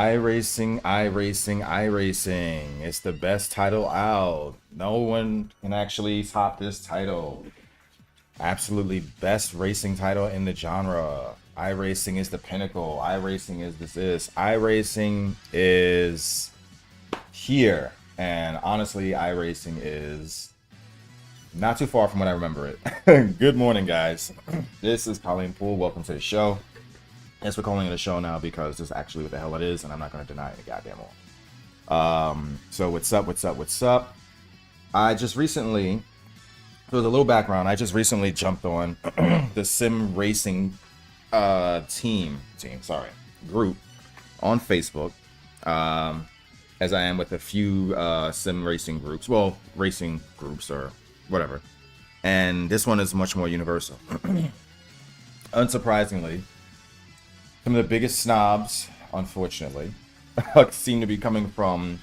iRacing, iRacing, iRacing. It's the best title out. No one can actually top this title. Absolutely best racing title in the genre. iRacing is the pinnacle. iRacing is this. iRacing is here. And honestly, iRacing is not too far from what I remember it. Good morning, guys. This is Colleen Poole. Welcome to the show. Yes, we're calling it a show now because this is actually what the hell it is, and I'm not going to deny it goddamn all. So what's up? I just recently, so as a little background, I just recently jumped on the sim racing group on Facebook, as I am with a few sim racing groups, well, racing groups or whatever. And this one is much more universal. Unsurprisingly, some of the biggest snobs, unfortunately, seem to be coming from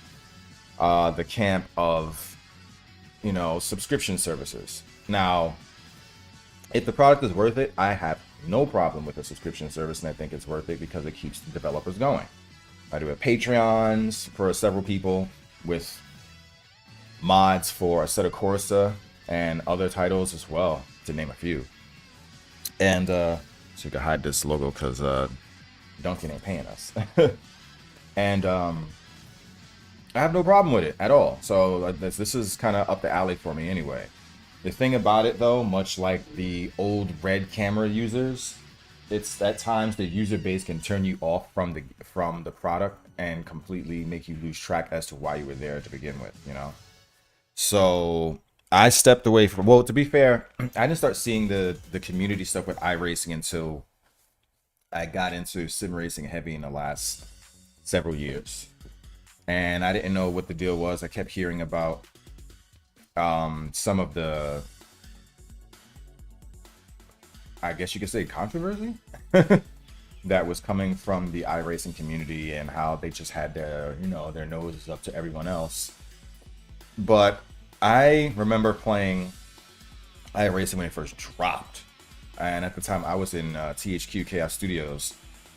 the camp of, subscription services. Now, if the product is worth it, I have no problem with a subscription service, and I think it's worth it because it keeps the developers going. I do have Patreons for several people with mods for Assetto Corsa and other titles as well, to name a few. And so you can hide this logo because Duncan ain't paying us. And I have no problem with it at all. So this is kind of up the alley for me anyway. The thing about it though, much like the old red camera users, it's at times the user base can turn you off from the product and completely make you lose track as to why you were there to begin with, So I stepped away from, well, to be fair, I didn't start seeing the community stuff with iRacing until I got into sim racing heavy in the last several years, and I didn't know what the deal was. I kept hearing about some of the, I guess you could say, controversy that was coming from the iRacing community and how they just had their noses up to everyone else. But I remember playing iRacing when it first dropped. And at the time I was in THQ Chaos Studios,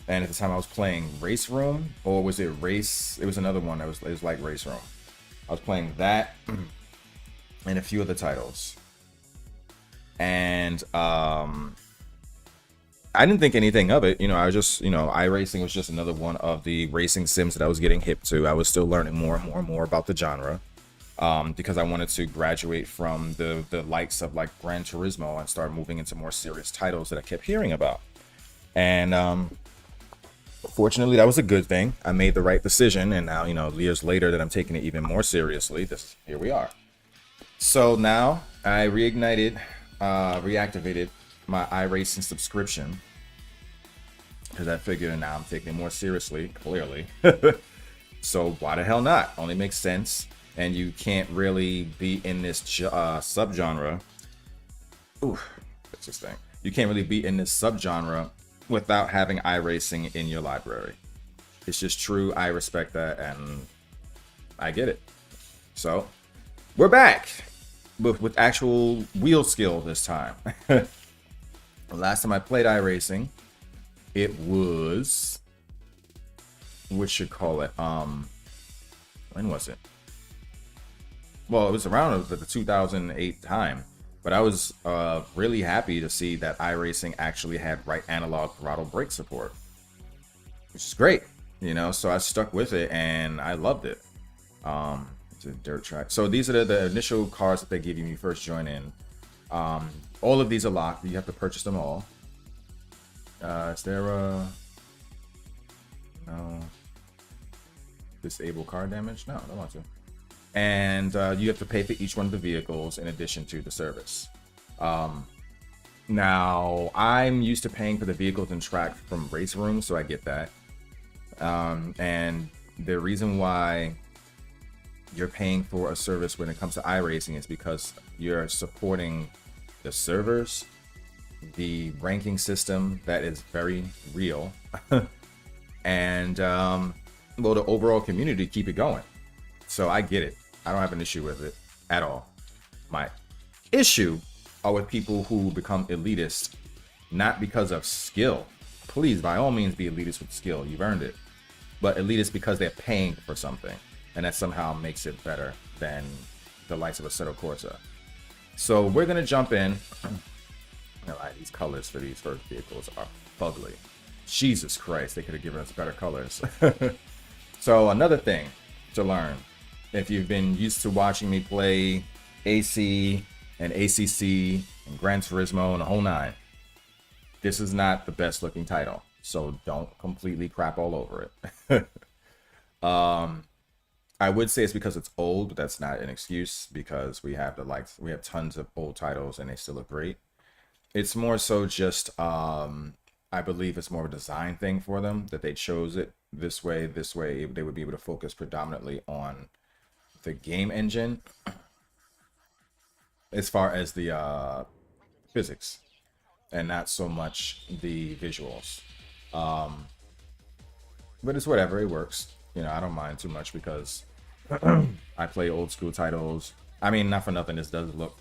and at the time I was playing Race Room, or was it Race? It was another one that was like Race Room. I was playing that and a few other titles, and I didn't think anything of it. I was just, iRacing was just another one of the racing sims that I was getting hip to. I was still learning more and more about the genre. Because I wanted to graduate from the likes of like Gran Turismo and start moving into more serious titles that I kept hearing about. And fortunately, that was a good thing. I made the right decision, and now, years later that I'm taking it even more seriously, here we are. So now I reactivated my iRacing subscription, because I figured now I'm taking it more seriously, clearly. So why the hell not? Only makes sense. And you can't really be in this subgenre. Ooh, that's this thing. You can't really be in this subgenre without having iRacing in your library. It's just true. I respect that, and I get it. So we're back with actual wheel skill this time. The last time I played iRacing, it was, what you call it? When was it? Well, it was around the 2008 time, but I was really happy to see that iRacing actually had right analog throttle brake support, which is great, so I stuck with it and I loved it. It's a dirt track. So these are the initial cars that they give you when you first join in. All of these are locked. You have to purchase them all. Is there no disable car damage? No, I don't want to. And you have to pay for each one of the vehicles in addition to the service. Now, I'm used to paying for the vehicles and track from Race Room, so I get that. And the reason why you're paying for a service when it comes to iRacing is because you're supporting the servers, the ranking system that is very real, and the overall community keep it going. So I get it. I don't have an issue with it at all. My issue are with people who become elitist, not because of skill. Please, by all means, be elitist with skill. You've earned it. but elitist because they're paying for something, and that somehow makes it better than the likes of a Assetto Corsa. So we're gonna jump in. These colors for these first vehicles are ugly. Jesus Christ, they could have given us better colors. So another thing to learn, if you've been used to watching me play AC and ACC and Gran Turismo and the whole nine, this is not the best looking title, so don't completely crap all over it. I would say it's because it's old, but that's not an excuse, because we have tons of old titles and they still look great. It's more so just I believe it's more of a design thing for them, that they chose it this way they would be able to focus predominantly on the game engine as far as the physics, and not so much the visuals. But it's whatever, it works. I don't mind too much because I play old school titles. I mean, not for nothing, this does look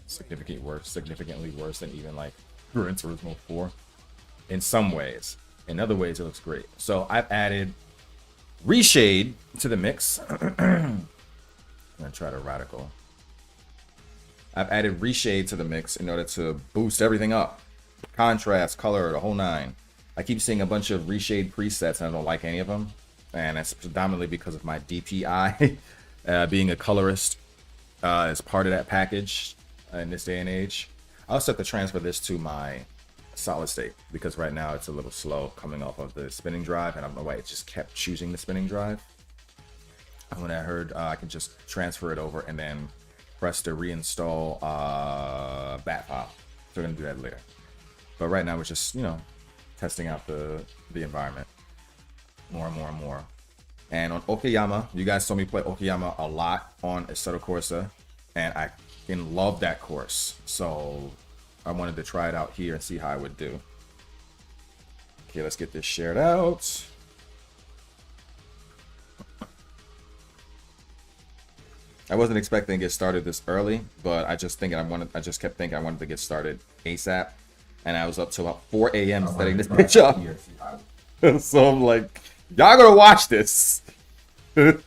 significantly worse than even like Gran Turismo 4 in some ways. In other ways, it looks great. So I've added reshade to the mix. I'm gonna try to radical. I've added reshade to the mix in order to boost everything up. Contrast, color, the whole nine. I keep seeing a bunch of reshade presets and I don't like any of them. And that's predominantly because of my DPI. Being a colorist is part of that package in this day and age. I also have to transfer this to my solid state because right now it's a little slow coming off of the spinning drive, and I don't know why it just kept choosing the spinning drive. And when I heard I can just transfer it over and then press to reinstall bat file. So we're gonna do that later. But right now we're just, testing out the environment more and more and more. And on Okayama, you guys saw me play Okayama a lot on Assetto Corsa, and I love that course. So I wanted to try it out here and see how I would do. Okay, let's get this shared out. I wasn't expecting to get started this early, but I just kept thinking I wanted to get started ASAP, and I was up till about 4 a.m. setting this bitch up. So I'm like, y'all gonna watch this. The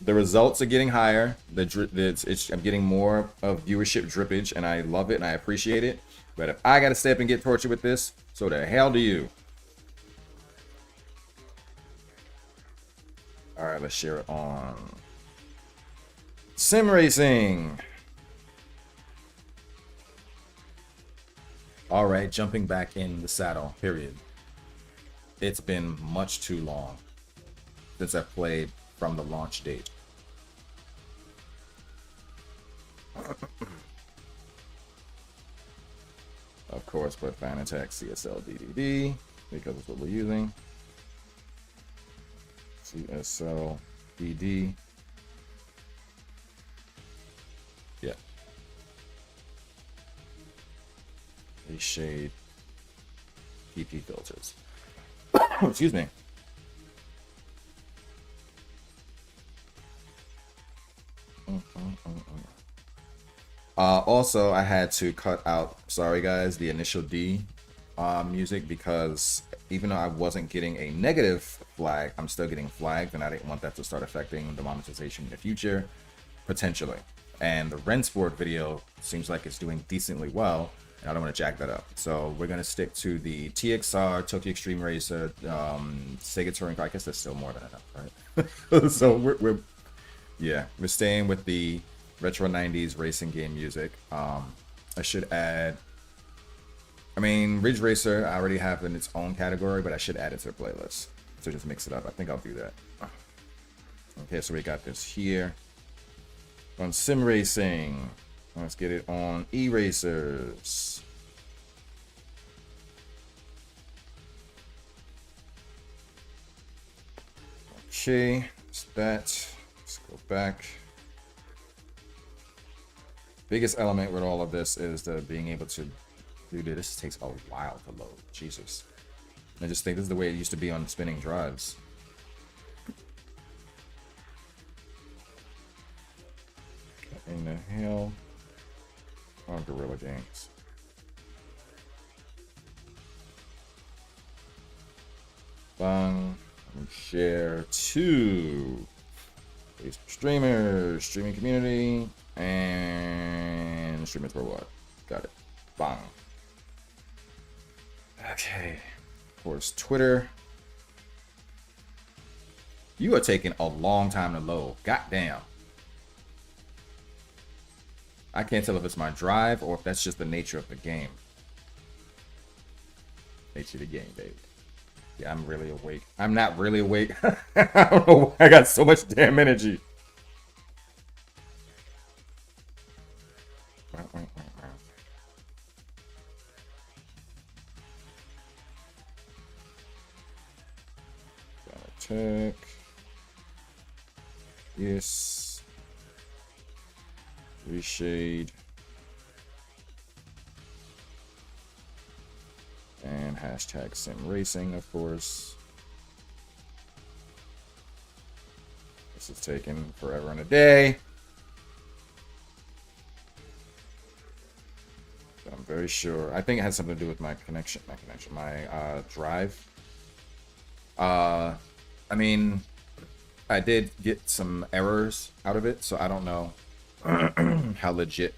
results are getting higher. I'm getting more of viewership drippage, and I love it and I appreciate it. But if I gotta stay up and get tortured with this, so the hell do you. All right, let's share it on Sim Racing. All right, jumping back in the saddle, period. It's been much too long since I've played from the launch date. Of course, put Fanatec CSL DD because it's what we're using. CSL DD. Yeah. A shade PP filters. Excuse me. Also, I had to cut out, sorry guys, the initial D music, because even though I wasn't getting a negative flag, I'm still getting flagged, and I didn't want that to start affecting the monetization in the future, potentially. And the Rensport video seems like it's doing decently well, and I don't want to jack that up. So we're going to stick to the TXR, Tokyo Extreme Racer, Sega Touring Car. I guess that's still more than enough, right? So we're staying with the retro 90s racing game music. I should add, Ridge Racer I already have in its own category, but I should add it to the playlist. So just mix it up. I think I'll do that. Okay, so we got this here on Sim Racing. Let's get it on E-Racers. Okay, that's that. Let's go back. Biggest element with all of this is the being able to do this. This takes a while to load. Jesus. I just think this is the way it used to be on spinning drives. What in the hell? Oh, Gorilla Games. Bang. Share to Facebook streamers, streaming community, and streamers for what? Got it. Bang. Okay. Of course, Twitter. You are taking a long time to load. Goddamn. I can't tell if it's my drive or if that's just the nature of the game. Nature of the game, baby. Yeah, I'm really awake. I'm not really awake. I don't know why I got so much damn energy. Fanatec. Yes. Reshade. And hashtag simracing, of course. This is taking forever and a day. But I'm very sure. I think it has something to do with my connection. My drive. I mean, I did get some errors out of it, so I don't know how legit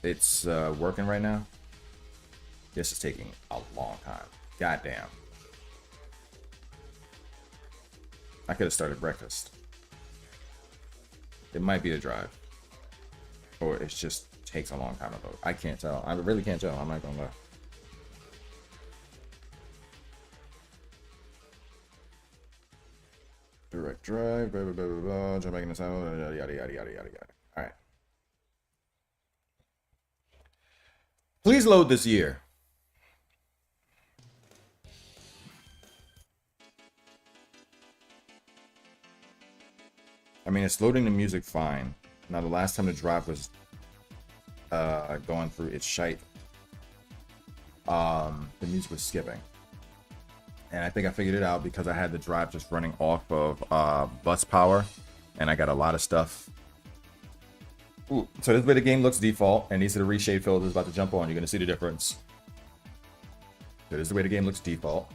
it's working right now. This is taking a long time. Goddamn. I could have started breakfast. It might be the drive. Or it just takes a long time to load. I can't tell. I really can't tell. I'm not gonna lie. Direct drive, blah, blah, blah, blah, blah. Jump back in the sound, yada, yada, yada, yada, yada. All right. Please load this year. I mean, it's loading the music fine. Now, the last time the drive was going through its shite, the music was skipping. And I think I figured it out because I had the drive just running off of bus power. And I got a lot of stuff. Ooh, so this way the game looks default. And these are the reshade filters about to jump on. You're going to see the difference. So this is the way the game looks default.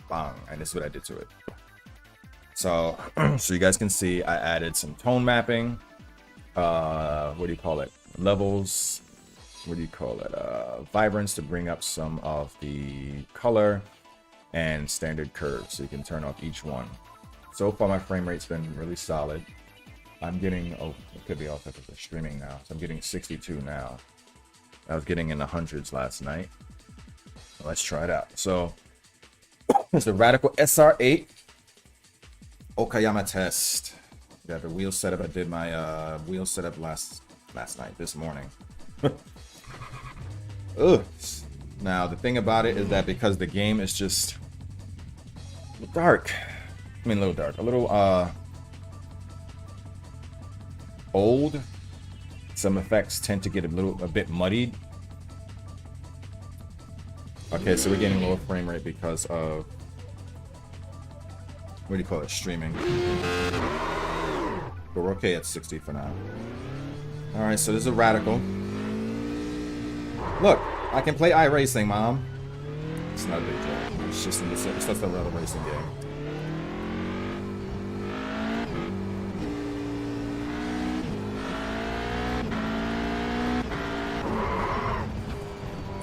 Bang. And this is what I did to it. So, so you guys can see I added some tone mapping. What do you call it? Levels. What do you call it? Vibrance to bring up some of the color and standard curves. So you can turn off each one. So far my frame rate's been really solid. I'm getting, oh, it could be off because of streaming now. So I'm getting 62 now. I was getting in the hundreds last night. Let's try it out. So it's the Radical SR8 Okayama test. Got the wheel setup. I did my wheel setup last night, this morning. Ugh. Now the thing about it is that because the game is just dark. I mean, a little dark, a little old. Some effects tend to get a bit muddied. Okay, so we're getting lower frame rate because of, what do you call it, streaming. But we're okay at 60 for now. All right, so this is a Radical. Look, I can play iRacing, Mom. It's not a big deal. It's just another racing game.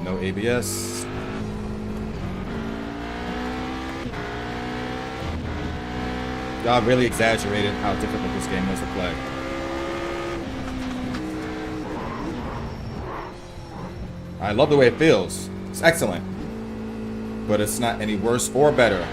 No ABS. Y'all really exaggerated how difficult this game was to play. I love the way it feels. It's excellent. But it's not any worse or better.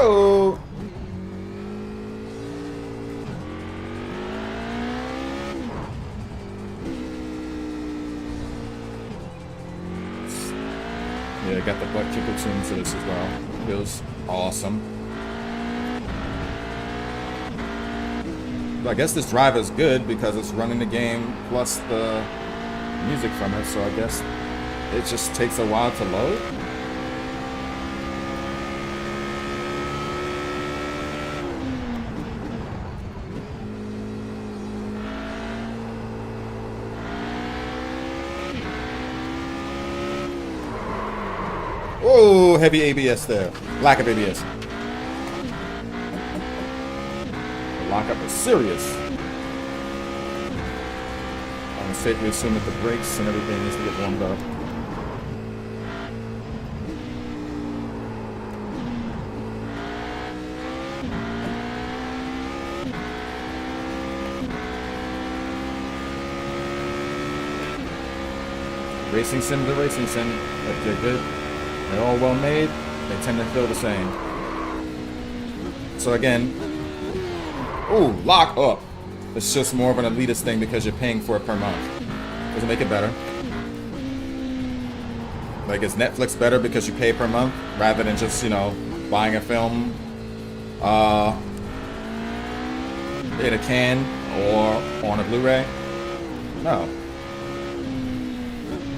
Oh. Yeah, got the butt kicker tune to this as well. Feels awesome. I guess this drive is good because it's running the game plus the music from it, so I guess it just takes a while to load. Oh, heavy ABS there. Lack of ABS. The lockup is serious. I'm gonna safely assume that the brakes and everything needs to get warmed up. Racing sim to racing sim. If they're good, they're all well made, they tend to feel the same. So again, ooh, lock up. It's just more of an elitist thing because you're paying for it per month. Doesn't make it better. Like, is Netflix better because you pay per month rather than just, you know, buying a film in a can or on a Blu-ray? No.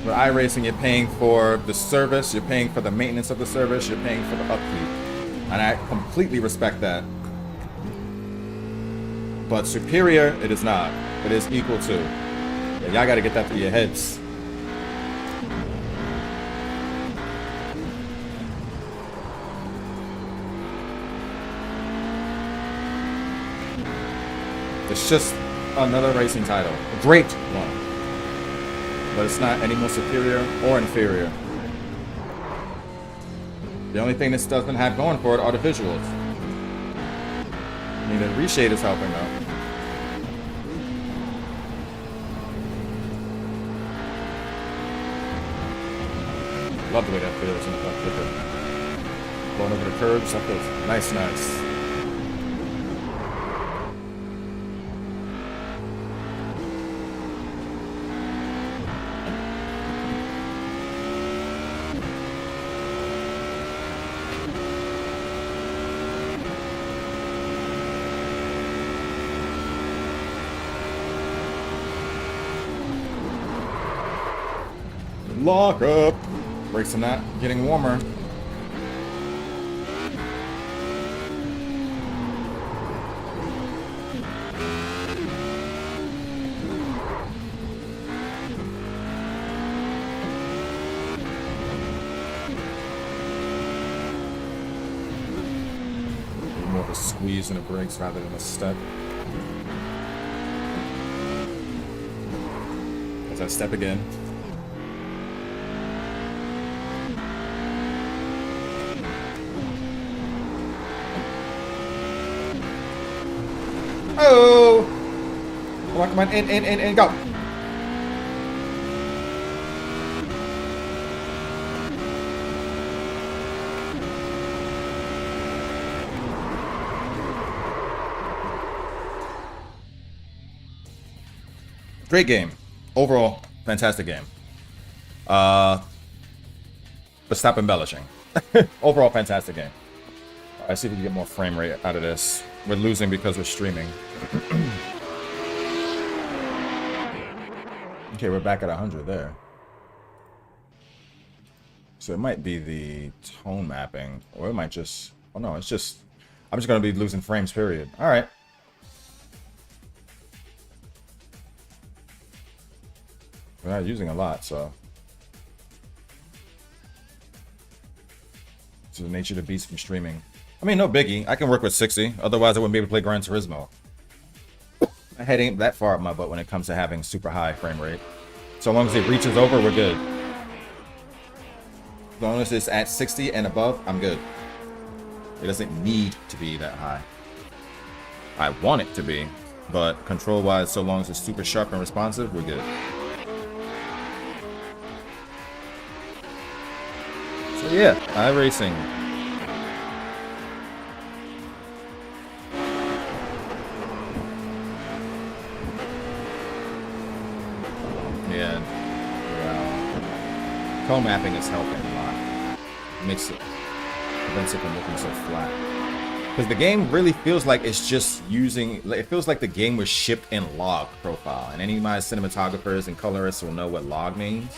With iRacing, you're paying for the service, you're paying for the maintenance of the service, you're paying for the upkeep. And I completely respect that. But superior, it is not. It is equal to. Yeah, y'all gotta get that through your heads. It's just another racing title. A great one. But it's not any more superior or inferior. The only thing this doesn't have going for it are the visuals. I mean, the reshade is helping though. Love the way that feels in the front clicker. Going over the curbs, that feels nice, nice. Lock up. Brakes are not getting warmer. More of a squeeze in the brakes rather than a step. As I step again. Oh! Come on, in, go! Great game. Overall, fantastic game. But stop embellishing. Overall, fantastic game. Let's see if we can get more frame rate out of this. We're losing because we're streaming. Okay, we're back at 100 there. So it might be the tone mapping, or it might just... Oh no, it's just... I'm just going to be losing frames, period. Alright. We're not using a lot, so... It's the nature of the beast from streaming. I mean, no biggie. I can work with 60. Otherwise, I wouldn't be able to play Gran Turismo. My head ain't that far up my butt when it comes to having super high frame rate. So long as it reaches over, we're good. As long as it's at 60 and above, I'm good. It doesn't need to be that high. I want it to be, but control-wise, so long as it's super sharp and responsive, we're good. So yeah, iRacing. Yeah. Tone mapping is helping a lot. makes it, prevents it from looking so flat. Because the game really feels like it's just using, it feels like the game was shipped in log profile. And any of my cinematographers and colorists will know what log means.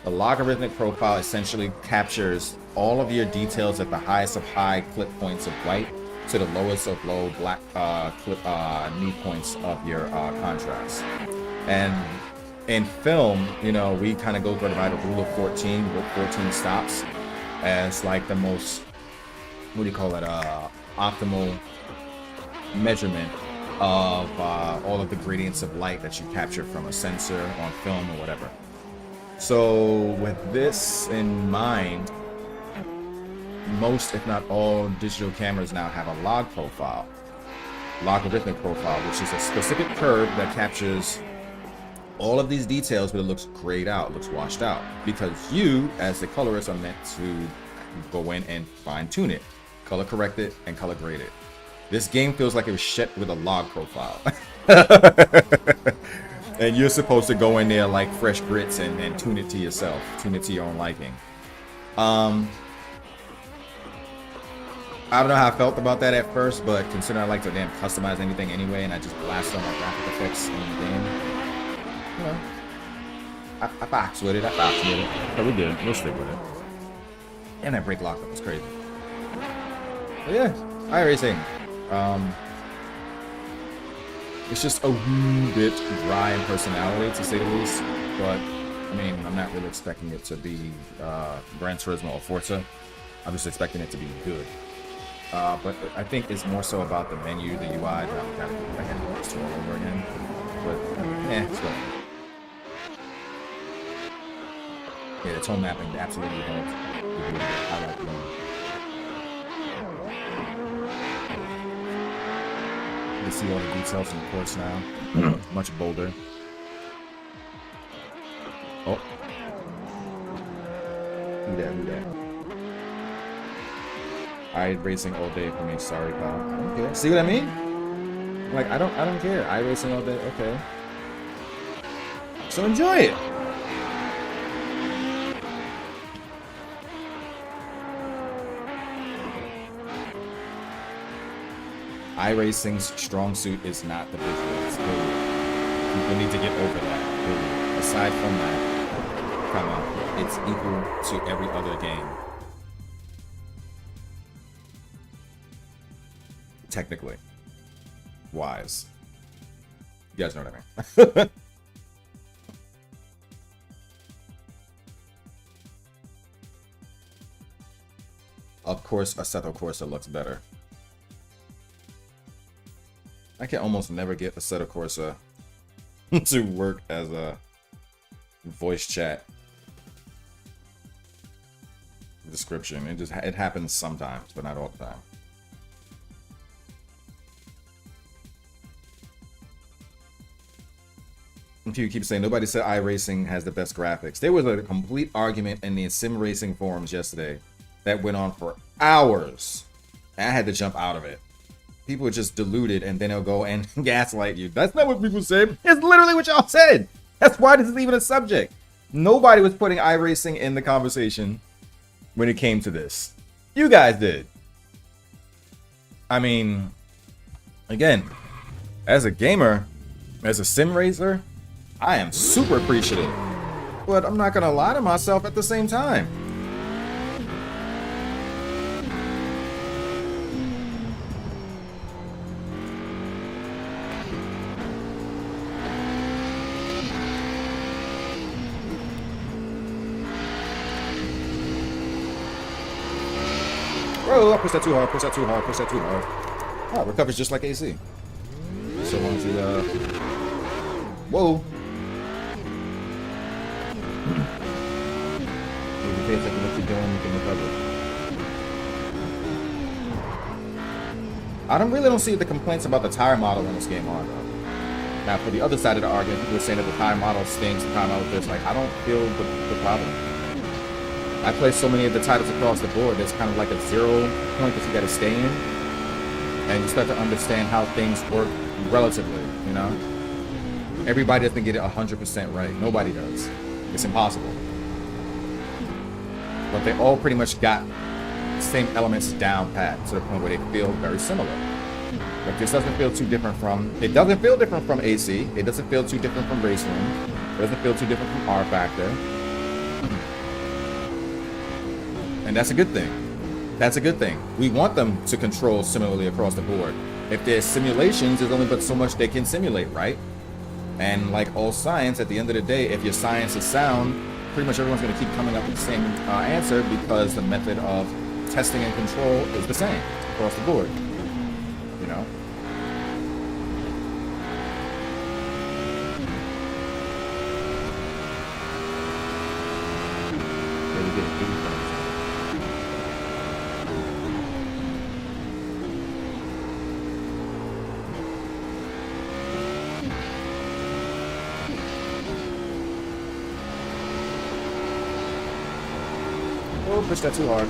The logarithmic profile essentially captures all of your details at the highest of high clip points of white to the lowest of low black clip knee points of your contrast. And in film, you know, we kind of go by the rule of 14, with 14 stops as like the most, what do you call it, optimal measurement of all of the gradients of light that you capture from a sensor on film or whatever. So with this in mind, most, if not all, digital cameras now have a logarithmic profile, which is a specific curve that captures all of these details, but it looks grayed out, looks washed out, because you, as the colorist, are meant to go in and fine tune it, color correct it, and color grade it. This game feels like it was shipped with a log profile. And you're supposed to go in there like fresh grits and tune it to yourself, tune it to your own liking. I don't know how I felt about that at first, but considering I like to damn customize anything anyway, and I just blast on my graphic effects in the game, you know, I box with it, But we did, we'll stick with it. And that brake lockup was crazy. But yeah, iRacing. It's just a wee bit dry in personality, to say the least. But, I mean, I'm not really expecting it to be Gran Turismo or Forza. I'm just expecting it to be good. But I think it's more so about the menu, the UI, that I'm kind of like I want to all over again. But, it's good. Yeah, the tone mapping absolutely helps. I like them. You see all the details in the course now. Much bolder. Oh. Who that? iRacing all day for me. Sorry, pal. I don't care. See what I mean? Like, I don't care. iRacing all day. Okay. So enjoy it. iRacing's strong suit is not the visuals. People need to get over that. Aside from that, come on, it's equal to every other game. Technically. Wise. You guys know what I mean. Of course, Assetto Corsa looks better. I can almost never get Assetto Corsa to work as a voice chat description. It happens sometimes, but not all the time. And people keep saying nobody said iRacing has the best graphics. There was a complete argument in the sim racing forums yesterday that went on for hours. And I had to jump out of it. People are just deluded, and then they'll go and gaslight you. That's not what people said. It's literally what y'all said. That's why this is even a subject. Nobody was putting iRacing in the conversation when it came to this. You guys did. I mean, again, as a gamer, as a sim racer, I am super appreciative. But I'm not going to lie to myself at the same time. Oh, push that too hard, push that too hard, push that too hard. Oh, it recovers just like AC. So long as you, whoa. If you pay attention to what you're doing, you can recover. I really don't see the complaints about the tire model in this game on, though. Now, for the other side of the argument, people are saying that the tire model stinks, the tire model this. Like, I don't feel the problem. I play so many of the titles across the board, there's kind of like a 0 point that you gotta stay in. And you start to understand how things work relatively, you know? Everybody doesn't get it 100% right. Nobody does. It's impossible. but they all pretty much got the same elements down pat to the point where they feel very similar. Like this doesn't feel too different from, it doesn't feel different from AC, it doesn't feel too different from Race Room, it doesn't feel too different from R Factor. And that's a good thing. That's a good thing. We want them to control similarly across the board. If there's simulations, there's only but so much they can simulate, right? And like all science, at the end of the day, if your science is sound, pretty much everyone's going to keep coming up with the same answer because the method of testing and control is the same across the board. You know? Oh, push that too hard.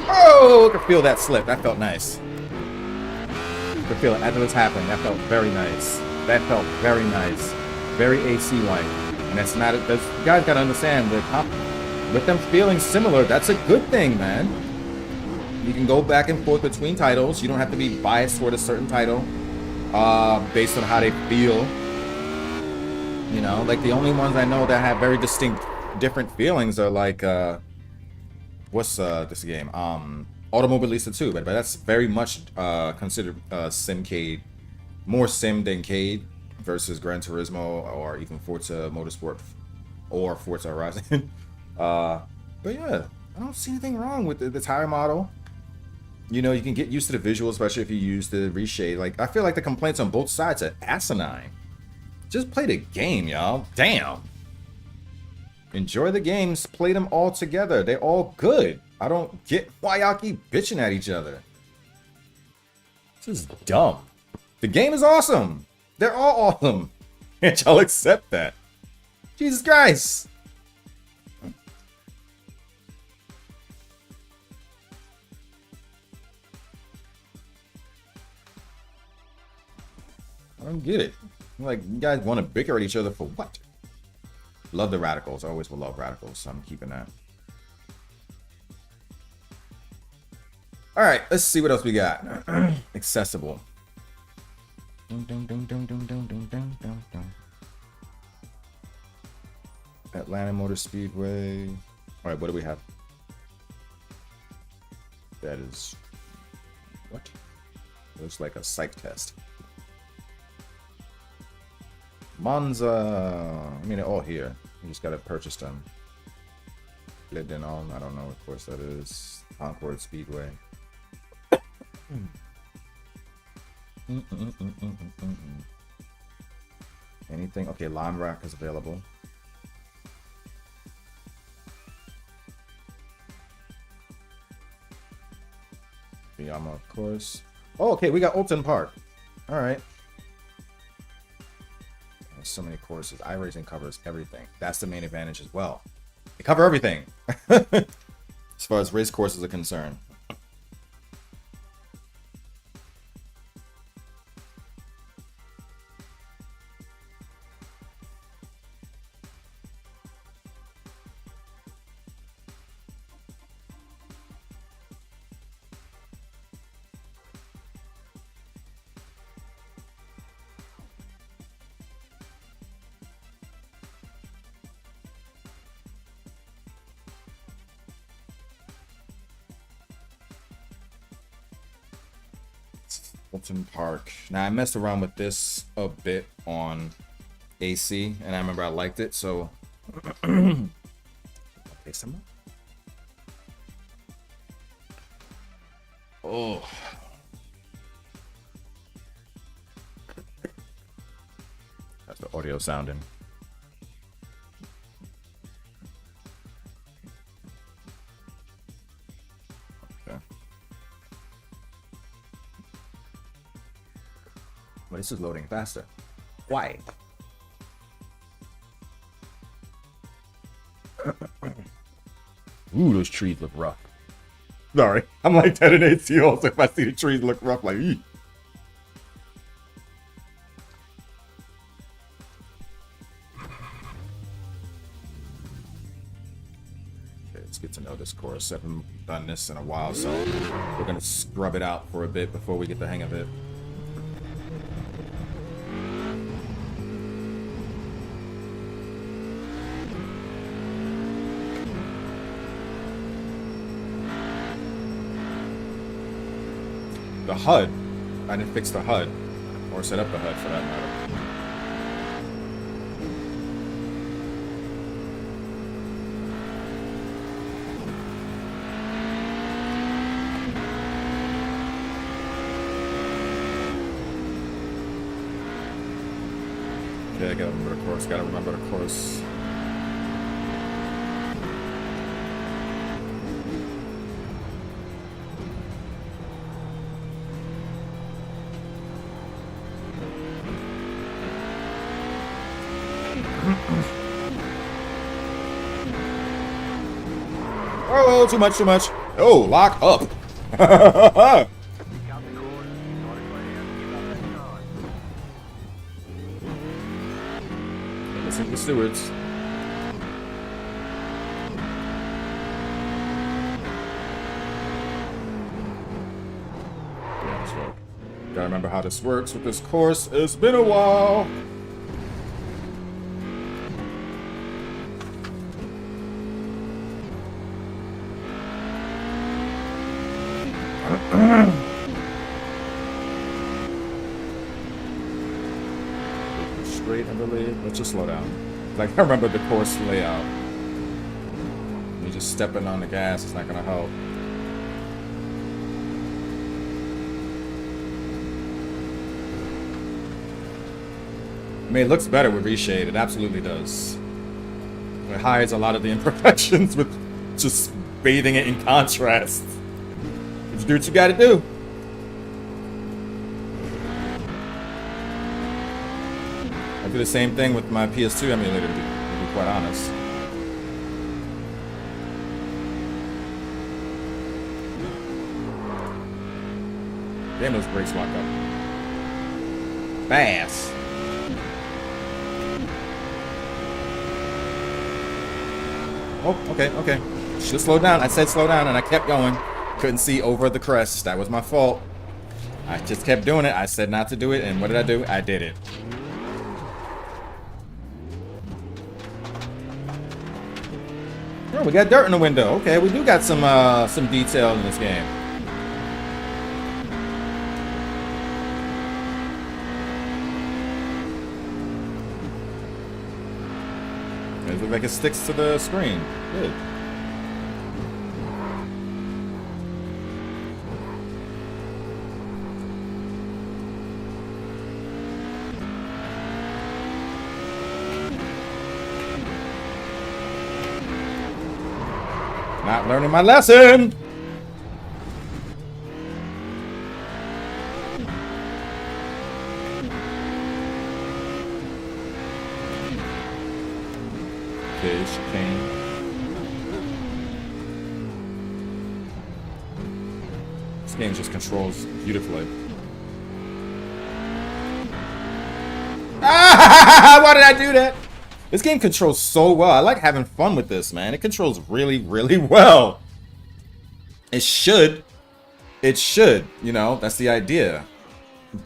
Oh, I could feel that slip. That felt nice. I could feel it as it was happening. That felt very nice. That felt very nice. Very AC-like. And that's not, you guys gotta understand that with them feeling similar, that's a good thing, man. You can go back and forth between titles. You don't have to be biased toward a certain title based on how they feel. You know, like the only ones I know that have very distinct, different feelings are like, what's this game? Automobilista 2, but that's very much considered Simcade, more Sim than Cade versus Gran Turismo or even Forza Motorsport or Forza Horizon. But yeah, I don't see anything wrong with the tire model. You know, you can get used to the visual, especially if you use the reshade. Like, I feel like the complaints on both sides are asinine. Just play the game, y'all. Damn. Enjoy the games. Play them all together. They're all good. I don't get why y'all keep bitching at each other. This is dumb. The game is awesome. They're all awesome. Can't y'all accept that? Jesus Christ. I don't get it. Like, you guys want to bicker at each other for what? Love the radicals. I always will love radicals, so I'm keeping that. All right, let's see what else we got. Accessible. Atlanta Motor Speedway. All right, what do we have? That is what? Looks like a psych test. Monza. I mean, they're all here. You just gotta purchase them. Lived in on. I don't know what course that is. Concord Speedway. Anything? Okay, Lime Rock is available. Yama, of course. Oh, okay, we got Alton Park. All right. There's so many courses. iRacing covers everything. That's the main advantage as well. They cover everything as far as race courses are concerned. Alton Park. Now I messed around with this a bit on AC, and I remember I liked it. So, okay, someone. Oh, that's the audio sounding. But this is loading faster. Why? Ooh, those trees look rough. Sorry, I'm like that in ATO, so if I see the trees look rough, like, eek. Okay, let's get to know this course. I haven't done this in a while, so we're gonna scrub it out for a bit before we get the hang of it. The HUD, I didn't fix the HUD, or set up the HUD for that matter. Okay, I gotta remember the course, gotta remember the course. Oh, too much, too much. Oh, lock up. Listen to the stewards. Yeah, that's right. Gotta remember how this works with this course. It's been a while. Straight and really, let's just slow down. Like, I remember the course layout. You just stepping on the gas, it's not gonna help. I mean, it looks better with reshade, it absolutely does. It hides a lot of the imperfections with just bathing it in contrast. Just do what you gotta do. I do the same thing with my PS2 emulator, to be quite honest. Damn, those brakes lock up. Fast. Oh, okay, okay. Should've slowed down. I said slow down and I kept going. Couldn't see over the crest. That was my fault. I just kept doing it. I said not to do it, and what did I do? I did it. Oh, we got dirt in the window. Okay, we do got some detail in this game. It looks like it sticks to the screen. Good. Not learning my lesson. Okay, chicane. This game just controls beautifully. Ah! Why did I do that? This game controls so well. I like having fun with this, man. It controls really, really well. It should. It should, you know, that's the idea.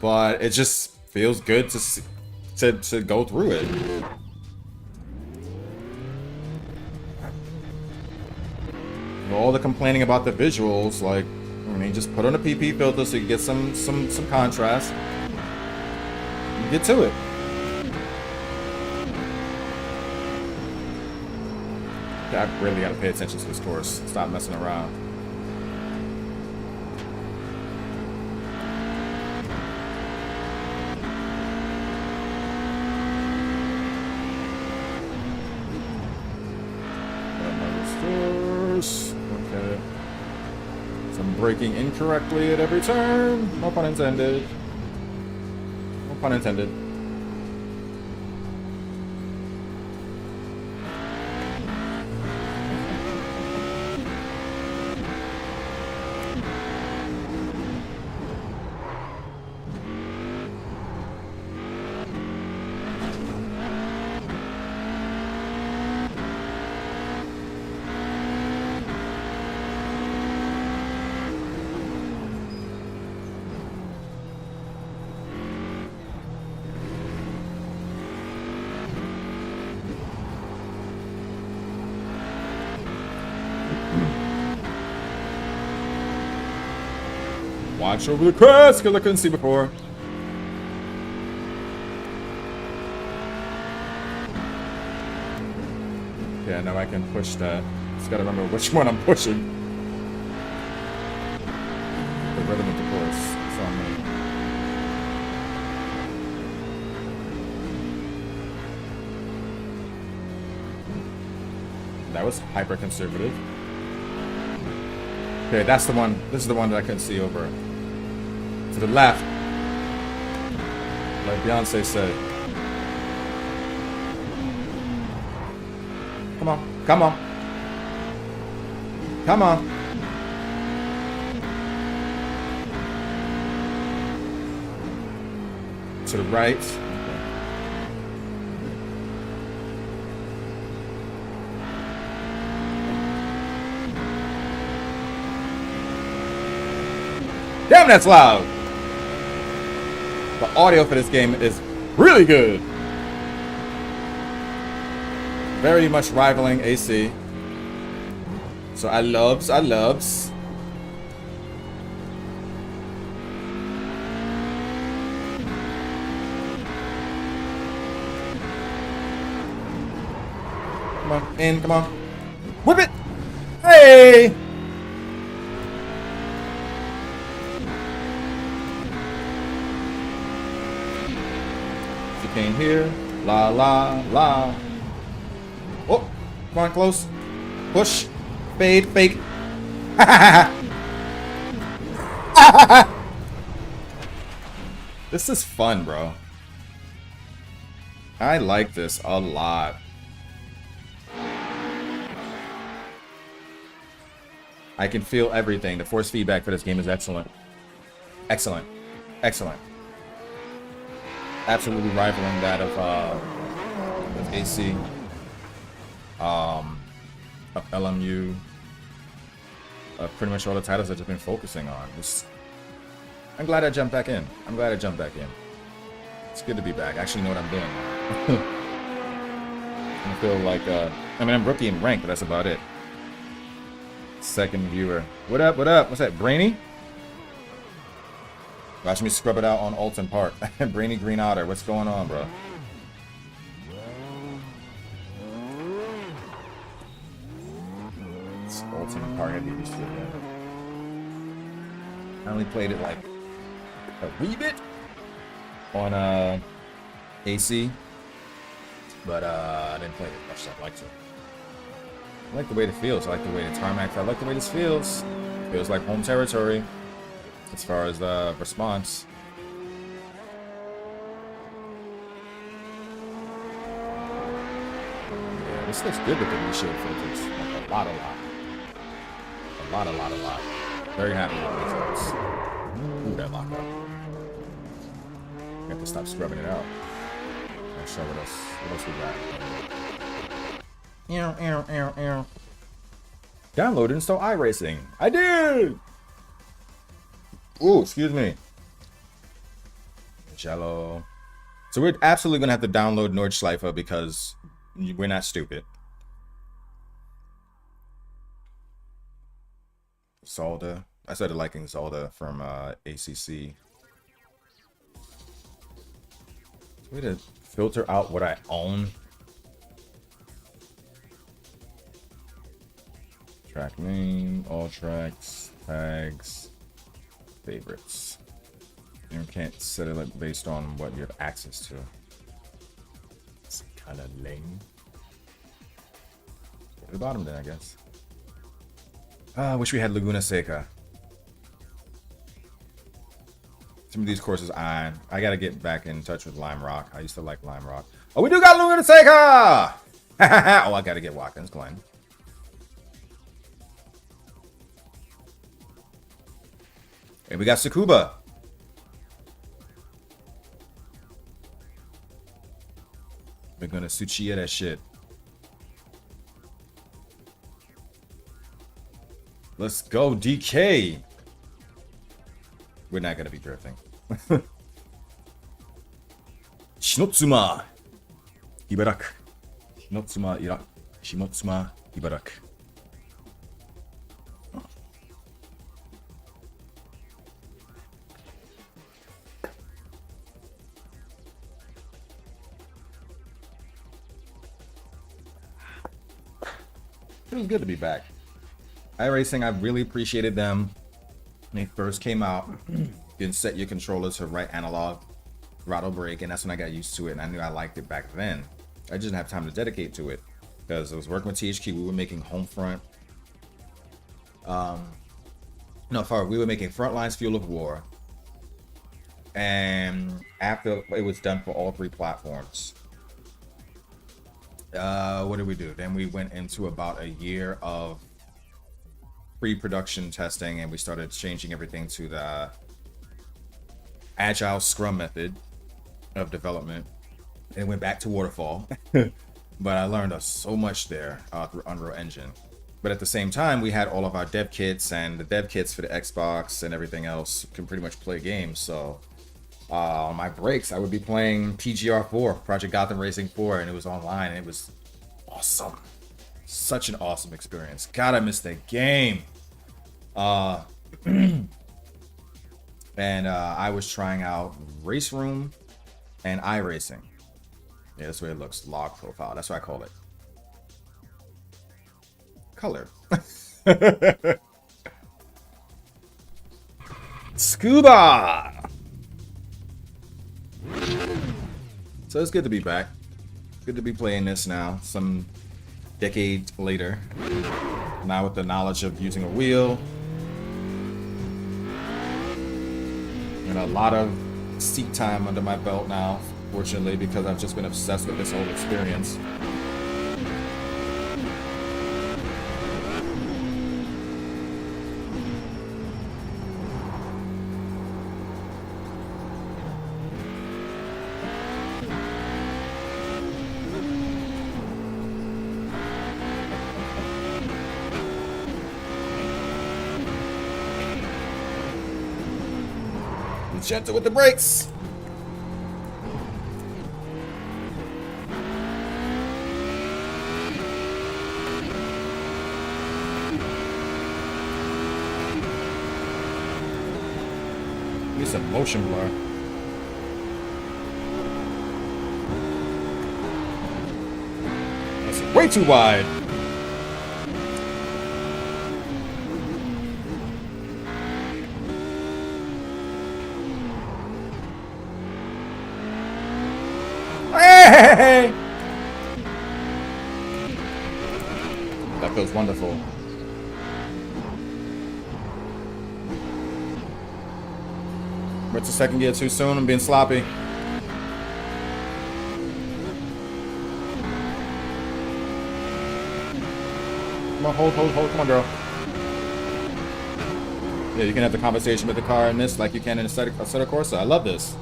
But it just feels good to go through it. All the complaining about the visuals, like, I mean, just put on a PP filter so you get some contrast. You get to it. I really gotta pay attention to this course. Stop messing around. Okay. So I'm braking incorrectly at every turn. No pun intended. No pun intended. Watch over the crest, because I couldn't see before. Yeah, now I can push that. Just gotta remember which one I'm pushing. The rhythm of the course. It's on me. That was hyper conservative. Okay, that's the one. This is the one that I couldn't see over. To the left. Like Beyonce said. Come on. Come on. Come on. To the right. Damn, that's loud. The audio for this game is really good. Very much rivaling AC. So I loves. Come on, in, come on. Whip it! Hey! Came here, la la la. Oh, come on, close. Push, fade, fake. This is fun, bro. I like this a lot. I can feel everything. The force feedback for this game is excellent. Excellent. Excellent. Absolutely rivaling that of AC, of LMU, pretty much all the titles I've just been focusing on. I'm glad I jumped back in. It's good to be back. I actually know what I'm doing. I feel like, I mean, I'm rookie in rank, but that's about it. Second viewer. What up, what up? What's that, Brainy? Watch me scrub it out on Alton Park. Brainy Green Otter, what's going on, bro? It's Alton Park, I need to see it. I only played it like a wee bit on AC, but I didn't play it as much as I'd like to. I like the way it feels. I like the way the tarmac. I like the way this feels. It feels like home territory. As far as the response. Yeah, this looks good with the windshield filters. Like a lot. Very happy with the results. Ooh, that lock up. Have to stop scrubbing it out. I'll show what else we got. Download and install iRacing. I did! Ooh, excuse me. Jello. So we're absolutely going to have to download Nordschleife because we're not stupid. Zelda. I started liking Zelda from ACC. Way to filter out what I own. Track name, all tracks, tags. Favorites. You can't set it like based on what you have access to. It's kind of lame. Go to the bottom then, I guess. I wish we had Laguna Seca. Some of these courses I gotta get back in touch with Lime Rock. I used to like Lime Rock. Oh, we do got Laguna Seca! Oh, I gotta get Watkins Glen. And we got Tsukuba. We're gonna Tsuchiya that shit. Let's go, DK. We're not gonna be drifting. Shinotsuma. Ibarak. Shinotsuma, Irak. Shimotsuma, Ibarak. feels good to be back. iRacing, I really appreciated them when they first came out. You can set your controller to right analog throttle brake, and that's when I got used to it, and I knew I liked it back then. I just didn't have time to dedicate to it because I was working with THQ. We were making Homefront. We were making Frontlines Fuel of War, and after it was done for all 3 platforms, what did we do? Then we went into about a year of pre-production testing, and we started changing everything to the agile scrum method of development, and went back to waterfall. But I learned so much there through Unreal Engine. But at the same time, we had all of our dev kits, and the dev kits for the Xbox and everything else can pretty much play games. So on my breaks, I would be playing PGR 4, Project Gotham Racing 4, and it was online, and it was awesome. Such an awesome experience. God, I missed that game. And I was trying out Race Room and iRacing. Yeah, that's the way it looks. Log profile. That's what I call it. Color. Scuba. So it's good to be back. Good to be playing this now, some decades later. Now with the knowledge of using a wheel and a lot of seat time under my belt now, fortunately, because I've just been obsessed with this whole experience. Gentle with the brakes. Give me some motion blur. That's way too wide. Hey! That feels wonderful. Went to second gear too soon. I'm being sloppy. Come on, hold. Come on, girl. Yeah, you can have the conversation with the car in this like you can in a Assetto Corsa. I love this.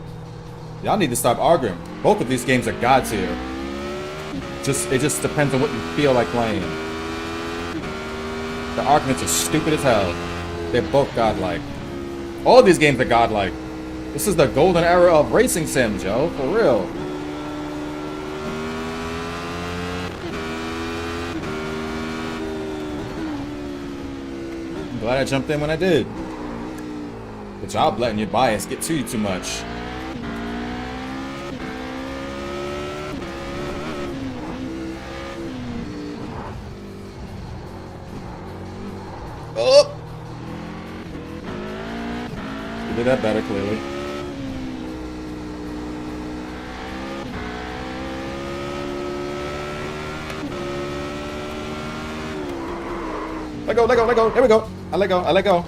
Y'all need to stop arguing. Both of these games are God tier. It just depends on what you feel like playing. The arguments are stupid as hell. They're both godlike. All of these games are godlike. This is the golden era of racing sims, yo. For real. I'm glad I jumped in when I did. Good job letting your bias get to you too much. Oh! You did that better, clearly. Let go. There we go. I let go.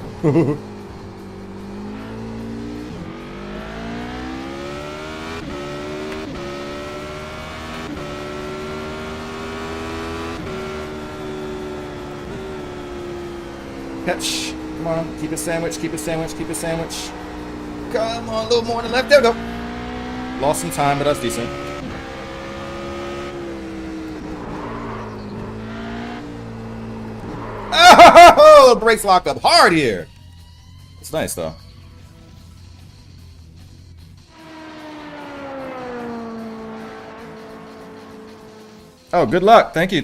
Catch. Come on. Keep it sandwich. Come on, a little more on the left. There we go. Lost some time, but that's decent. Oh, the brakes locked up hard here. It's nice, though. Oh, good luck. Thank you.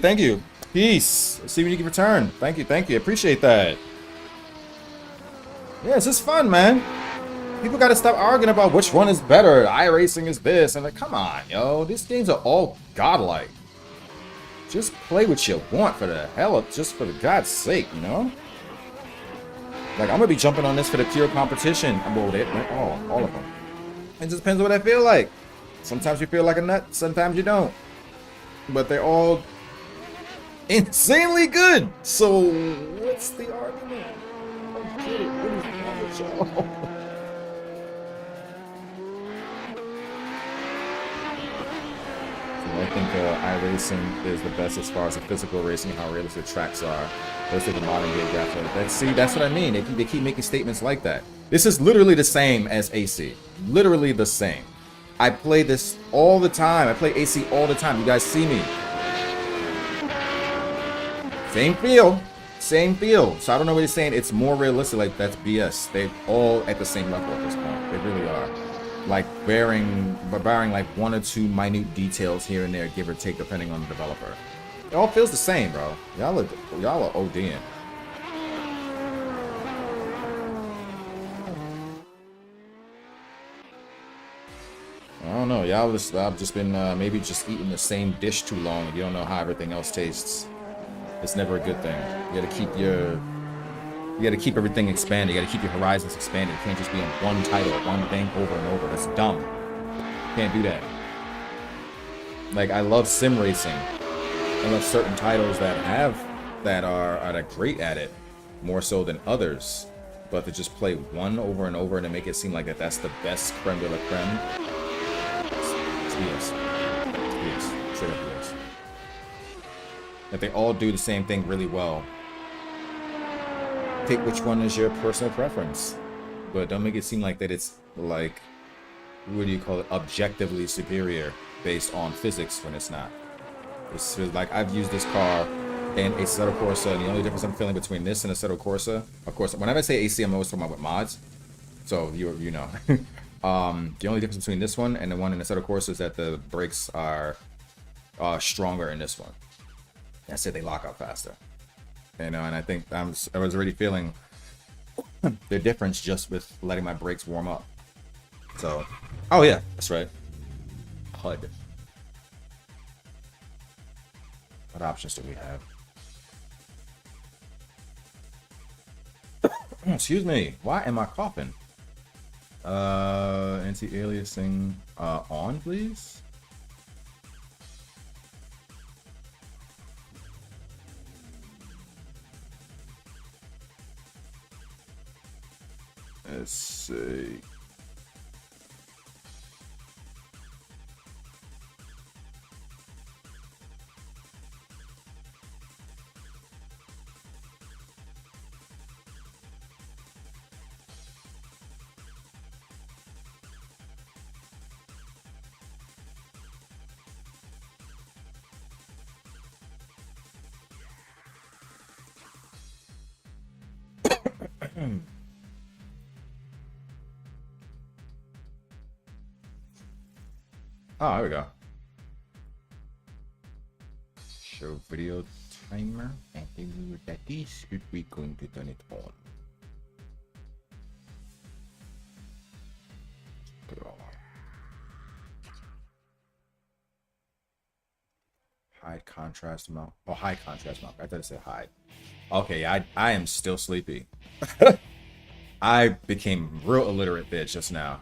Peace. See when you can return. Thank you. Appreciate that. Yeah, it's just fun, man. People gotta stop arguing about which one is better. iRacing is this. And like, come on, yo. These games are all godlike. Just play what you want for the hell of, just for the God's sake, you know? Like, I'm gonna be jumping on this for the pure competition. Well, all of them. It just depends on what I feel like. Sometimes you feel like a nut, sometimes you don't. But they're all insanely good. So, what's the argument? I get it. What is wrong with y'all? I think iRacing is the best as far as the physical racing, how realistic tracks are. Let's take a modern day graphic. See, that's what I mean. They keep making statements like that. This is literally the same as AC. Literally the same. I play this all the time. I play AC all the time. You guys see me. Same feel. Same feel. So I don't know what he's saying. It's more realistic. Like, that's BS. They're all at the same level at this point. They really are. Like, barring like one or two minute details here and there, give or take, depending on the developer. It all feels the same, bro. Y'all are ODing. I don't know. I've just been maybe just eating the same dish too long, and you don't know how everything else tastes. It's never a good thing. You gotta keep everything expanded. You gotta keep your horizons expanded. You can't just be on one title, one thing over and over. That's dumb. You can't do that. Like, I love sim racing. I love certain titles that are great at it, more so than others. But to just play one over and over and to make it seem like that's the best creme de la creme, it's BS. It's BS. Straight up BS. If they all do the same thing really well, pick which one is your personal preference, but don't make it seem like that it's like, what do you call it, objectively superior based on physics when it's not. It's like, I've used this car in a Assetto Corsa, and the only difference I'm feeling between this and a Assetto Corsa, of course, whenever I say AC, I'm always talking about with mods, so you know. The only difference between this one and the one in the Assetto Corsa is that the brakes are stronger in this one. That's it, they lock up faster. You know, and I think I was already feeling the difference just with letting my brakes warm up. So, oh yeah, that's right. HUD. What options do we have? Excuse me. Why am I coughing? Anti-aliasing on, please. Let's see. Oh, there we go. Show video timer, and then that is if we're going to turn it on. Put it all on. Hide contrast amount. Oh, high contrast amount. I thought it said hide. Okay, I am still sleepy. I became real illiterate there just now.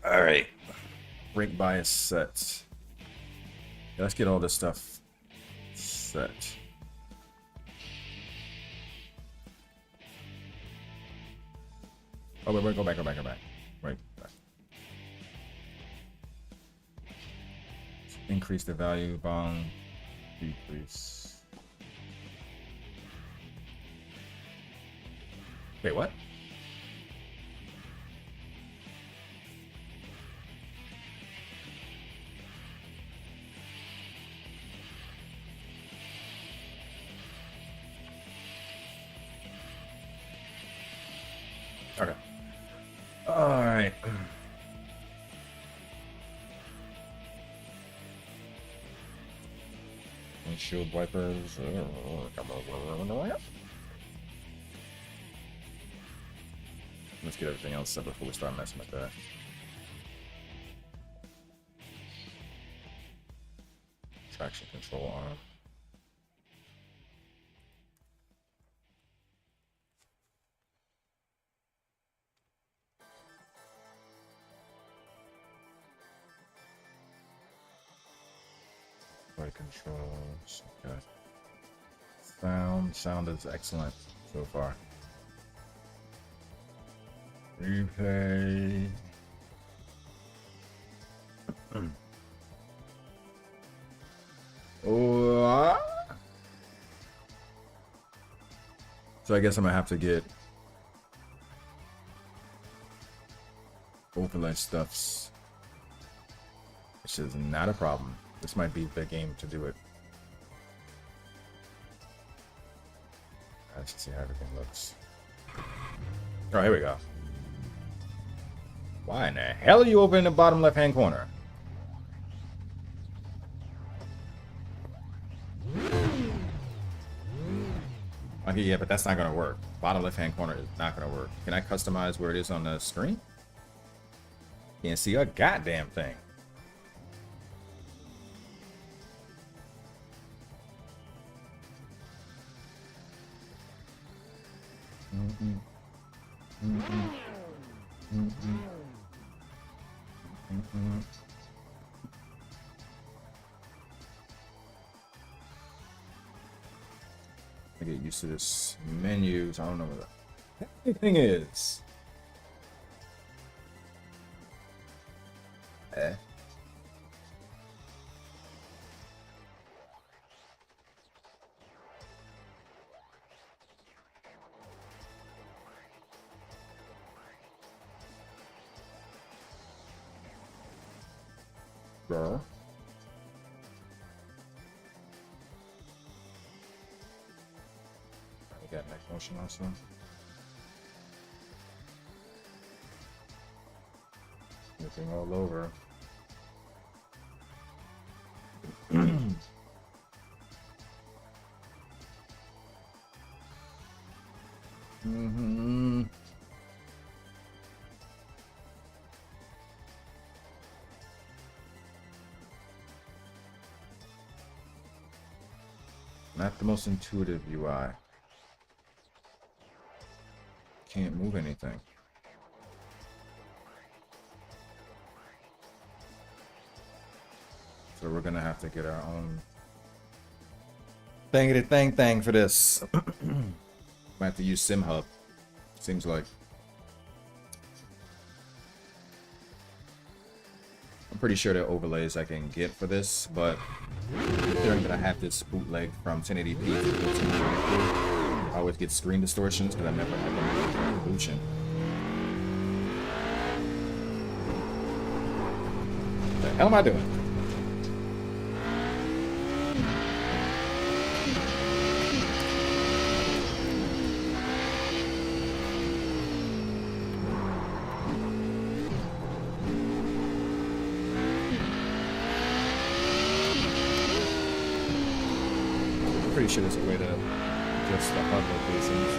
All right, brake bias set. Let's get all this stuff set. Oh wait, go back. Right back. Increase the value bound. Decrease. Wait, what? Okay. All right. Windshield wipers. Let's get everything else set before we start messing with that. Traction control arm. Play controls. Okay. Sound is excellent so far. Replay. Oh. So I guess I'm gonna have to get overlay stuffs, which is not a problem. This might be the game to do it. Let's see how everything looks. Oh, here we go. Why in the hell are you over in the bottom left-hand corner? Okay, yeah, but that's not gonna work. Bottom left-hand corner is not gonna work. Can I customize where it is on the screen? Can't see a goddamn thing. I get used to this menus. I don't know what the thing is. Girl. We got next motion also. Looking all over. Not the most intuitive UI. Can't move anything. So we're gonna have to get our own thing for this. Might have to use SimHub. Seems like. I'm pretty sure there are overlays I can get for this, but considering that I have this bootleg from 1080p to 1440p, I always get screen distortions because I never had the resolution. What the hell am I doing? Pretty sure there's a way to adjust the HUD locations.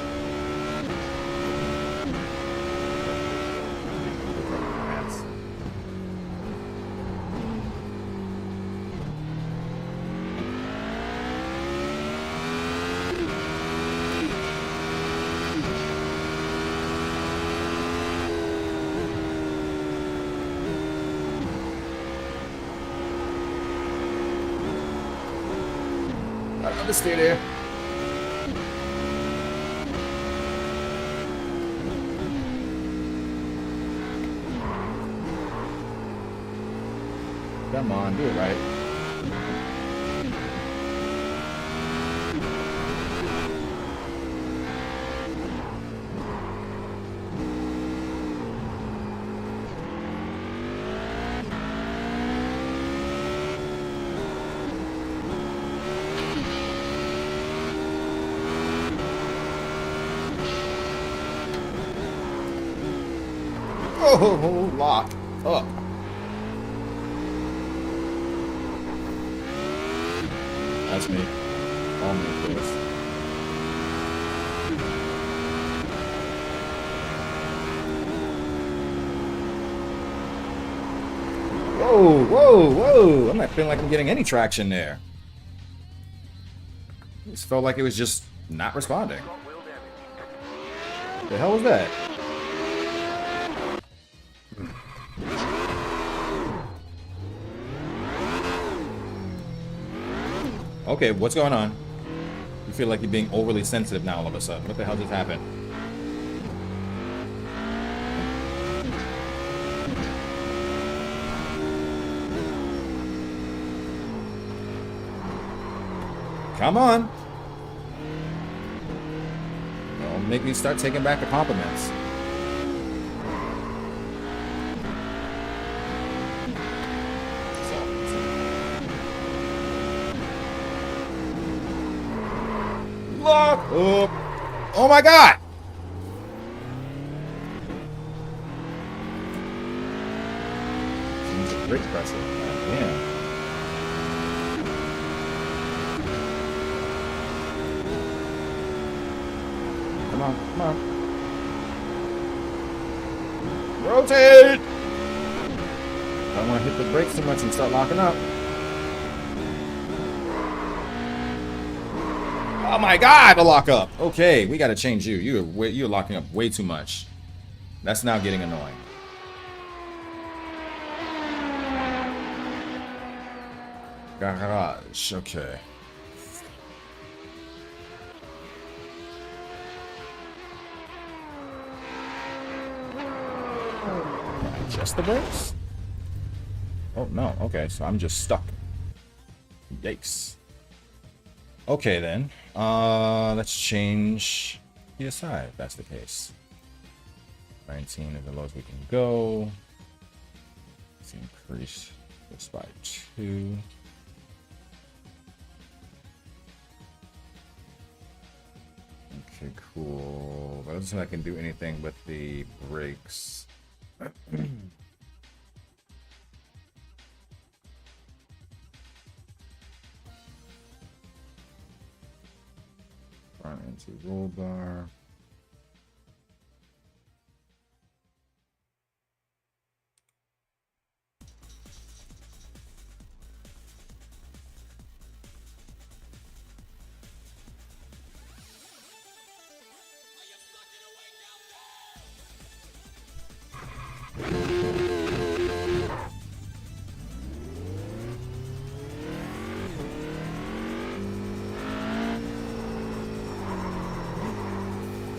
I'll just stay there. Come on, do it right. Oh, lock up. That's me. All me, of course. Whoa, whoa, whoa. I'm not feeling like I'm getting any traction there. It just felt like it was just not responding. What the hell was that? Okay, what's going on? You feel like you're being overly sensitive now all of a sudden. What the hell just happened? Come on. Don't make me start taking back the compliments. Lock up. Oh my God. Seems a brake pressure. Damn. Come on, come on. Rotate! I don't want to hit the brakes too much and start locking up. Oh my God, the lock up. Okay, we got to change you. You're locking up way too much. That's now getting annoying. Garage, okay. Adjust the brakes? Oh no, okay, so I'm just stuck. Yikes. Okay then, let's change PSI if that's the case. 19 is the lowest we can go. Let's increase this by 2. Okay, cool. But I don't think I can do anything with the brakes. Front into roll bar.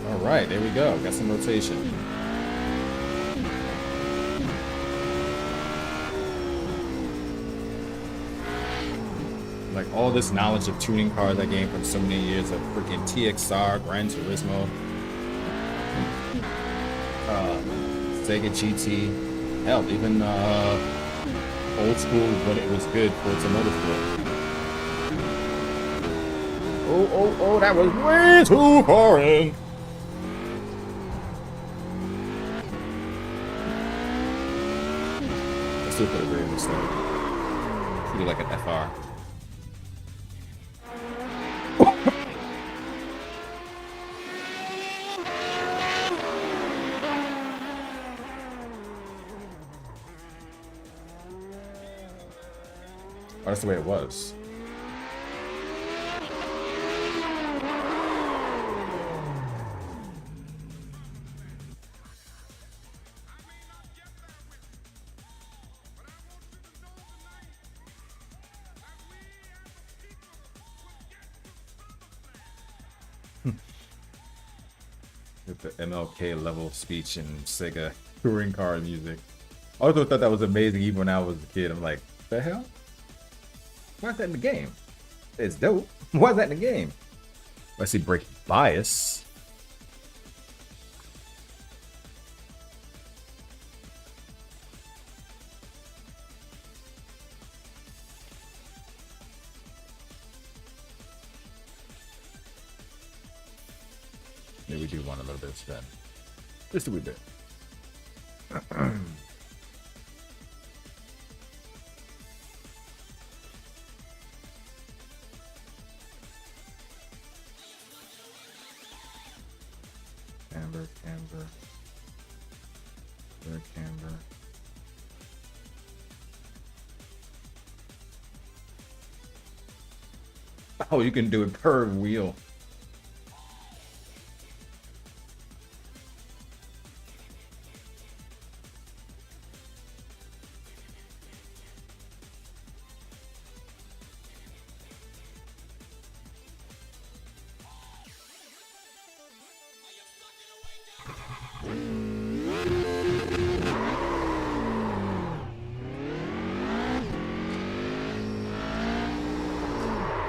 Alright, there we go. Got some rotation. Like all this knowledge of tuning cars I gained from so many years of freaking TXR, Gran Turismo, Sega GT, hell, even old school when it was good for its motorsport. Oh, that was way too far in. I still could agree with this thing. Treat it like an FR. Oh, that's the way it was. With the MLK level speech and Sega touring car music. I also thought that was amazing even when I was a kid. I'm like, the hell? Why is that in the game? It's dope. Why is that in the game? Let's see, brake bias. Maybe we do want a little bit of spin. Just a wee bit. Camber. Rear camber. Oh, you can do it per wheel.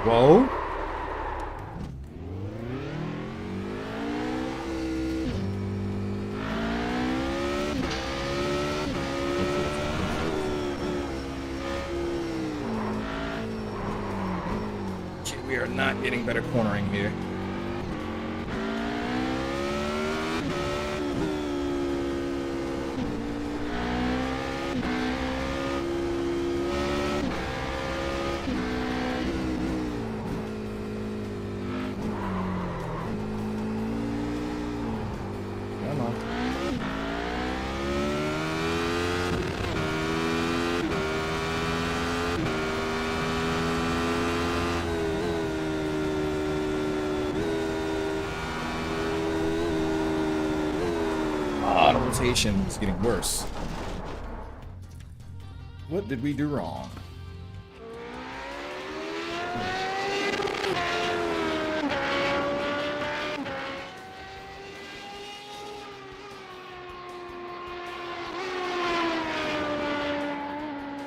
Whoa. Okay, we are not getting better cornering here. The rotation is getting worse. What did we do wrong?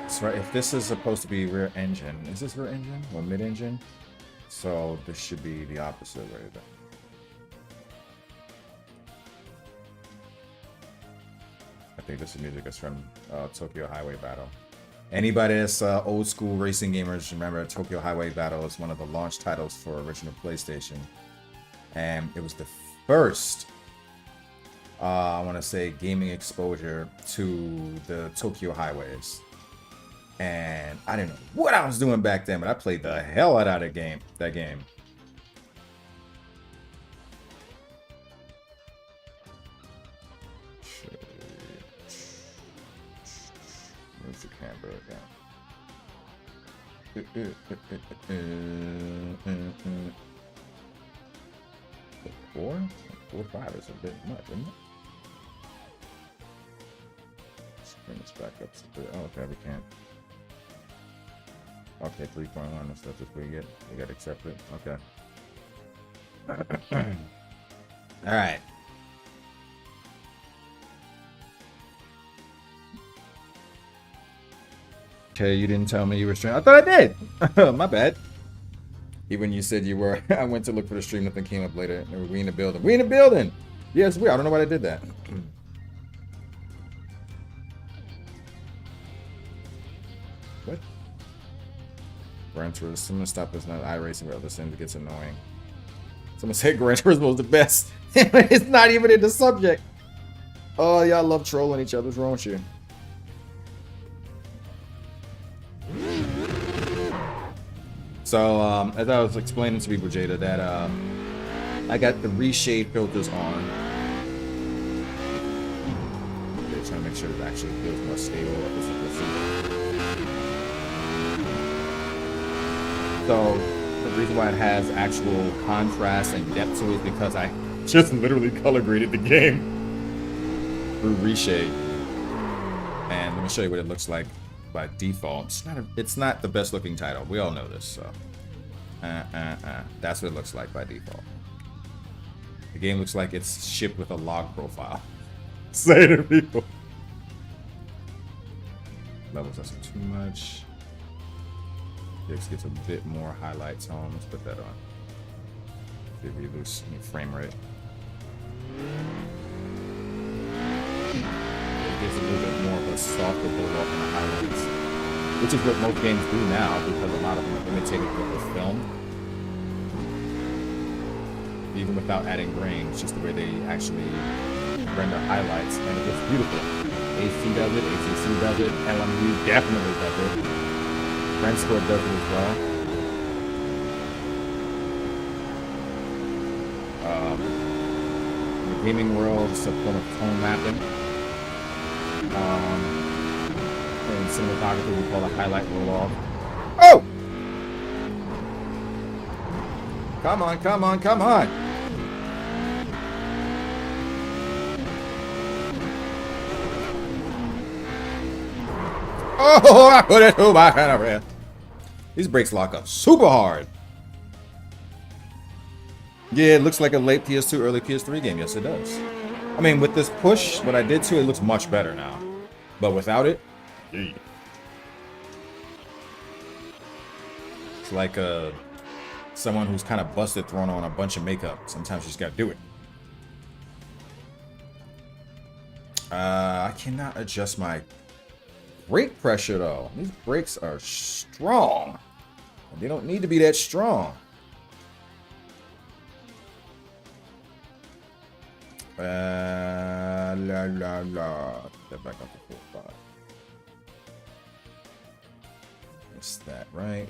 That's right. If this is supposed to be rear engine, is this rear engine or mid engine? So this should be the opposite way then. I think this music is from Tokyo Highway Battle. Anybody that's old school racing gamers remember Tokyo Highway Battle is one of the launch titles for original PlayStation, and it was the first, I want to say, gaming exposure to the Tokyo highways. And I didn't know what I was doing back then, but I played the hell out of that game. Where's the camera again? 4.5 is a bit much, isn't it? Let's bring this back up. Oh, okay, we can't. Okay, 3.1. That's just what we get. We gotta accept it. Okay. All right. Okay, you didn't tell me you were streaming. I thought I did. My bad. Even you said you were. I went to look for the stream. Nothing came up later. We in the building. We in the building. Yes, we. I don't know why I did that. What? Gran Turismo. Someone stop this. Not iRacing, but other sims. It gets annoying. Someone said Gran Turismo was the best. It's not even in the subject. Oh, y'all love trolling each other. What's wrong with you? So, as I was explaining to people, Jada, that I got the reshade filters on. Okay, trying to make sure it actually feels more stable. So, the reason why it has actual contrast and depth to it is because I just literally color graded the game through reshade. And let me show you what it looks like by default. It's not the best looking title. We all know this, so that's what it looks like by default. The game looks like it's shipped with a log profile. Say it to people. Levels, that's too much. This gets a bit more highlight tone. Let's put that on. Give you this frame rate. Gives a little bit more of a softer build off in the highlights, which is what most games do now because a lot of them are imitated with the film. Even without adding grain, it's just the way they actually render highlights, and it looks beautiful. AC does it, ACC does it, LMU definitely does it. Rensport does it as well. In the gaming world, it's a form of tone mapping. In cinematography, we call it highlight roll off. Oh! Come on, come on, come on. Oh, I put it through my hand over here. These brakes lock up super hard. Yeah, it looks like a late PS2, early PS3 game. Yes, it does. I mean, with this push, what I did to it looks much better now. But without it, yeah. It's like someone who's kind of busted throwing on a bunch of makeup. Sometimes you just gotta do it. I cannot adjust my brake pressure though. These brakes are strong. And they don't need to be that strong. La la la. Step back up to 4-5. It's that right,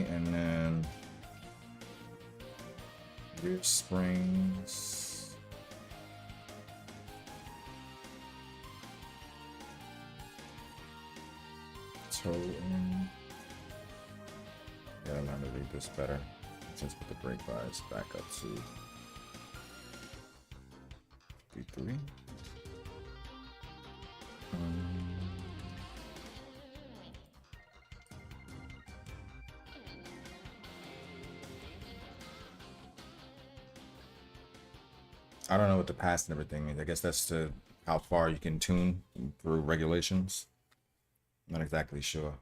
and then rear springs. Toe in. Gotta learn to read this better. Let's put the brake bias back up to D3. I don't know what the pass and everything means. I guess that's to how far you can tune through regulations. Not exactly sure.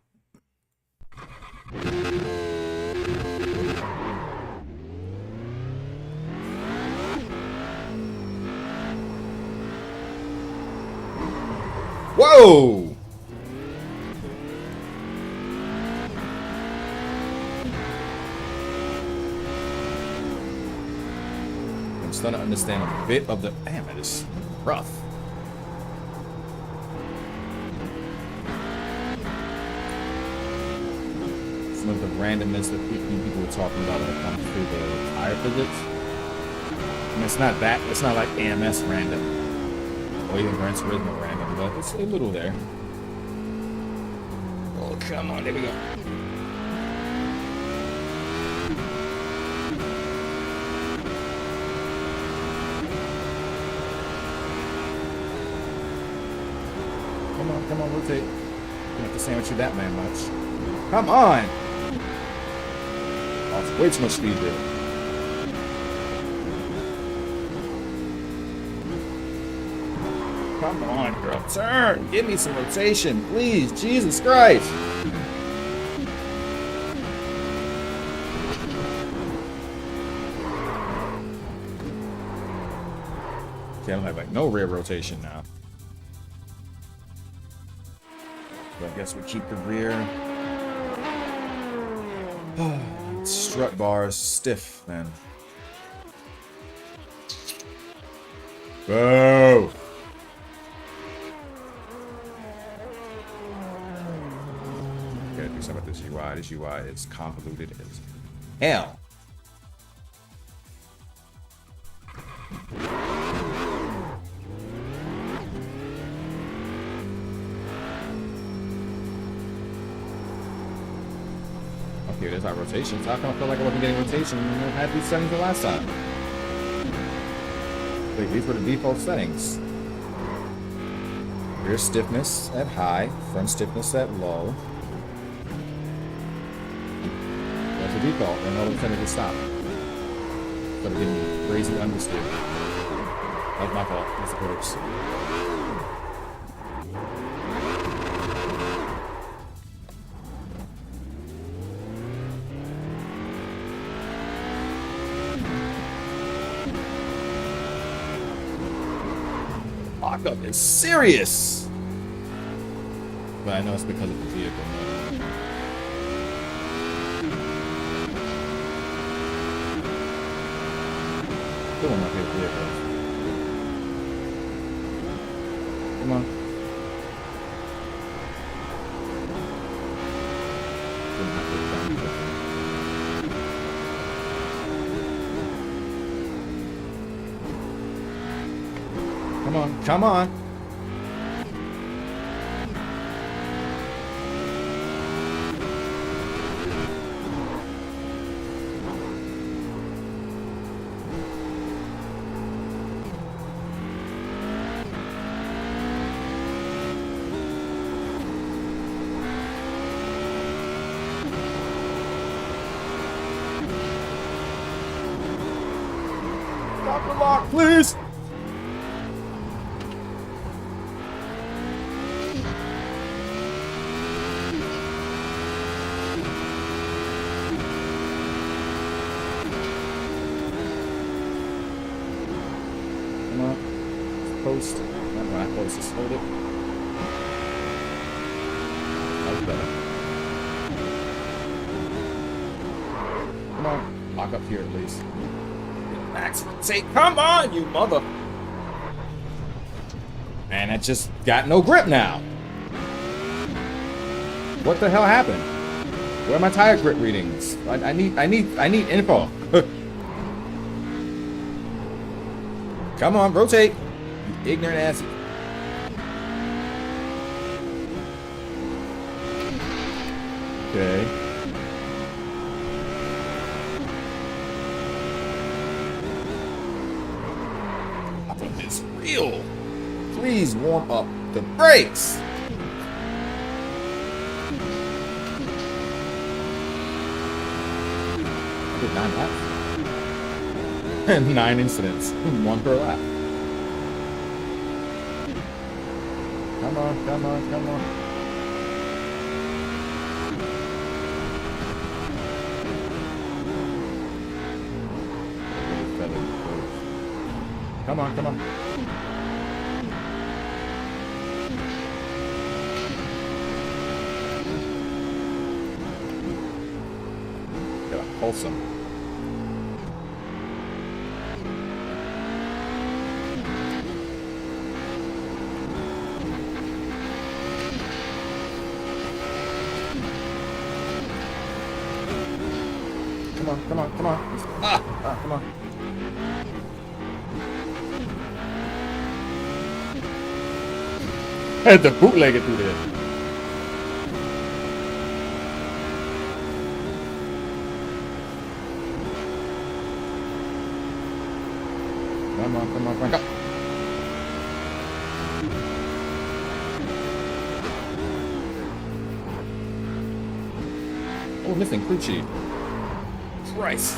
Whoa! I'm starting to understand a bit of the... Damn, it is rough. Some of the randomness that people were talking about when it comes to the tire physics. I mean, it's not that. It's not like AMS random. Or even Gran Turismo random, but it's a little there. Oh, come on, there we go. Come on, rotate. You don't have to sandwich you that man much. Come on! Oh, it's way too much speed there. Come on, girl. Turn! Give me some rotation, please. Jesus Christ! Okay, I don't have like no rear rotation now. But I guess we keep the rear. Strut bars stiff, man. Boo! Gotta do something with this UI. This UI is convoluted as hell. Okay, there's our rotations. How come I feel like I wasn't getting rotation when I had these settings the last time? Wait, these were the default settings. Rear stiffness at high, front stiffness at low. That's the default, and all of a sudden it stopped. Started getting crazy understeer. That was my fault. That's the curves. Lockup is serious, but I know it's because of the vehicle. Still one of my favorite vehicles. Come on. Come on, come on. lock, please. Come on. Post. Not right post. Just hold it. That was better. Come on. Lock up here at least. Max, say, come on, you mother. Man, I just got no grip now. What the hell happened? Where are my tire grip readings? I need info. Come on, rotate. You ignorant ass. Okay. I think it's real. Please warm up the brakes. I did 9 laps. And 9 incidents. 1 per lap. Come on, come on, come on. Come on, come on. Gotta wholesome. Come on, come on, come on. Come on. I had to bootleg it through there. Come on, come on, come on. Oh, missing crew chief. Christ.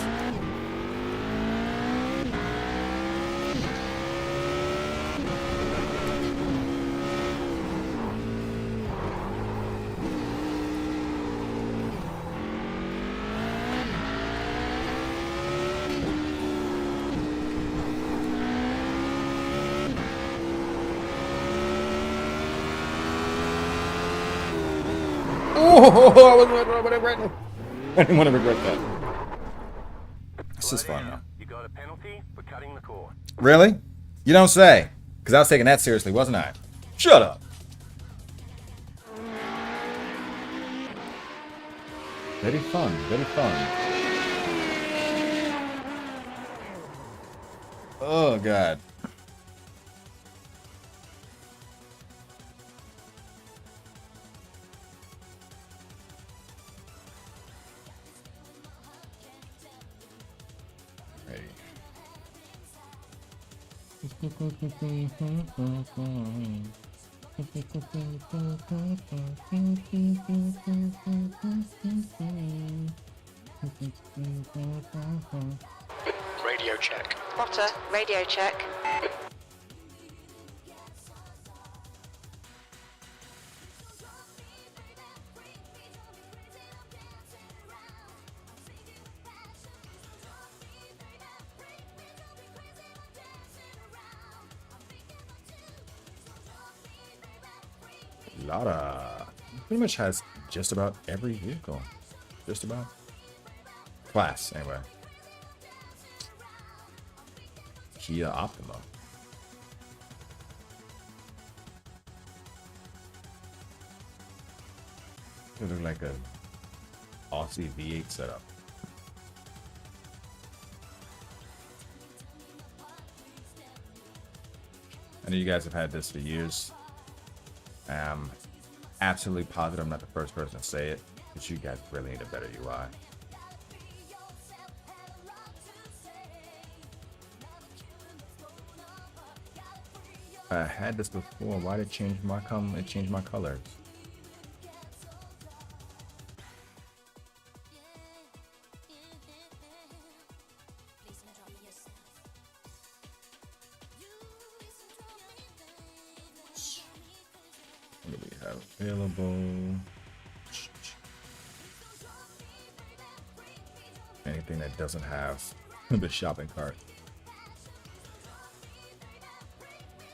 Oh, I didn't want to regret that. This is fun, though. You got a penalty for cutting the cord. Really? You don't say. Because I was taking that seriously, wasn't I? Shut up. Very fun, very fun. Oh, God. Radio check. Potter, radio check. Lara pretty much has just about every vehicle. Just about. Class, anyway. Kia Optima. It looks like a Aussie V8 setup. I know you guys have had this for years. I'm absolutely positive I'm not the first person to say it, but you guys really need a better UI. I had this before. Why did it change my colors? available. Anything that doesn't have the shopping cart.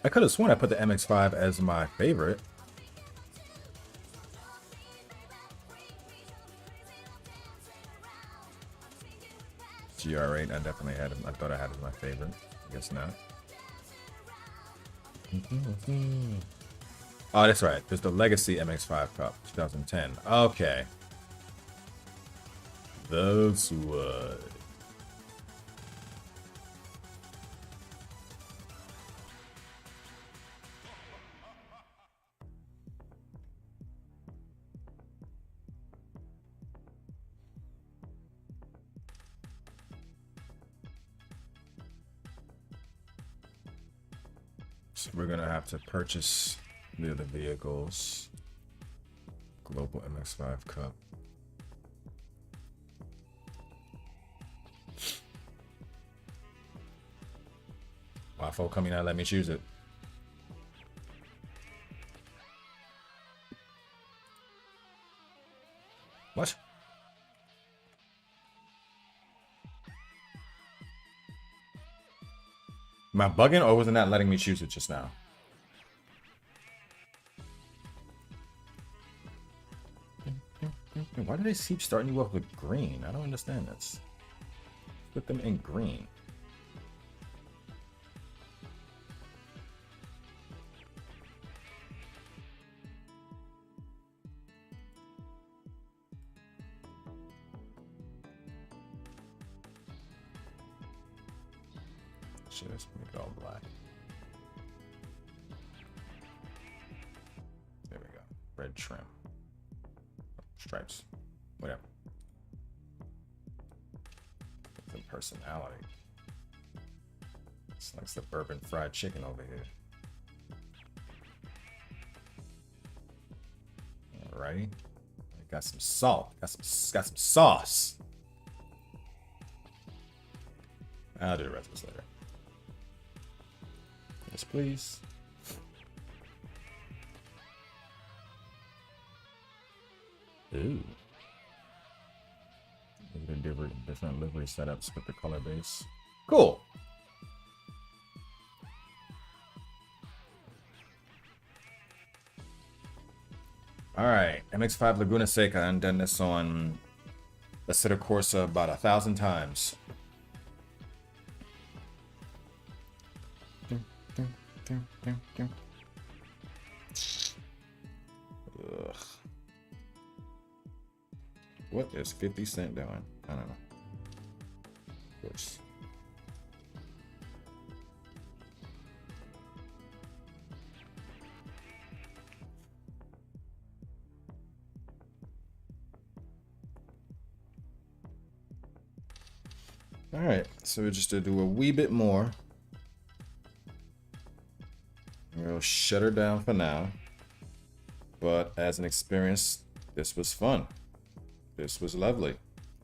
I could have sworn I put the MX-5 as my favorite. GR8, I definitely had him. I thought I had him as my favorite. I guess not. Oh, that's right. There's the Legacy MX-5 Cup, 2010. Okay. That's what. So we're gonna have to purchase the other vehicles. Global MX-5 Cup. Waffle coming out, let me choose it. What? Am I bugging or was it not letting me choose it just now? Why do they keep starting you off with green? I don't understand this. Put them in green. Shit, let's make it all black. There we go. Red trim. Stripes. Whatever. Some personality. It's like suburban fried chicken over here. Alrighty. Got some salt. Got some sauce. I'll do the rest of this later. Yes, please. Ooh. Different livery setups with the color base. Cool. All right, MX-5 Laguna Seca. I've done this on the Assetto Corsa about 1,000 times. Ugh. What is 50 Cent doing? I don't know. Of course. All right, so just to do a wee bit more. We'll shut her down for now. But as an experience, this was fun. This was lovely.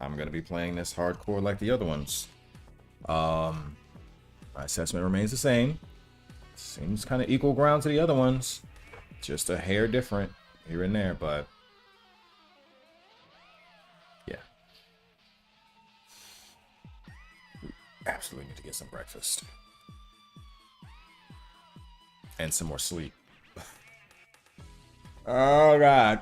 I'm going to be playing this hardcore like the other ones. My assessment remains the same. Seems kind of equal ground to the other ones. Just a hair different here and there, but yeah. We absolutely need to get some breakfast. And some more sleep. Oh, God.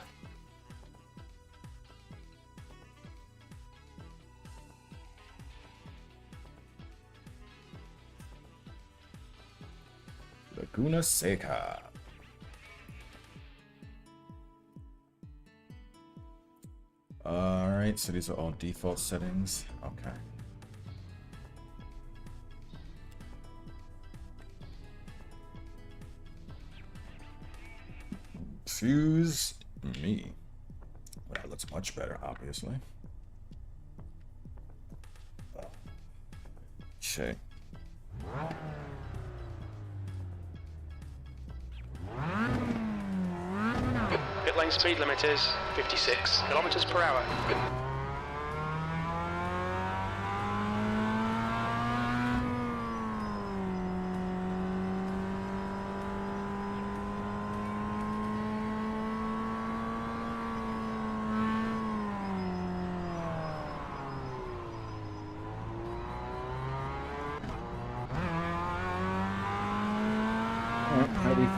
Laguna Seca. All right, so these are all default settings. Okay. Excuse me. That looks much better, obviously. Okay. Pit lane speed limit is 56 kilometers per hour.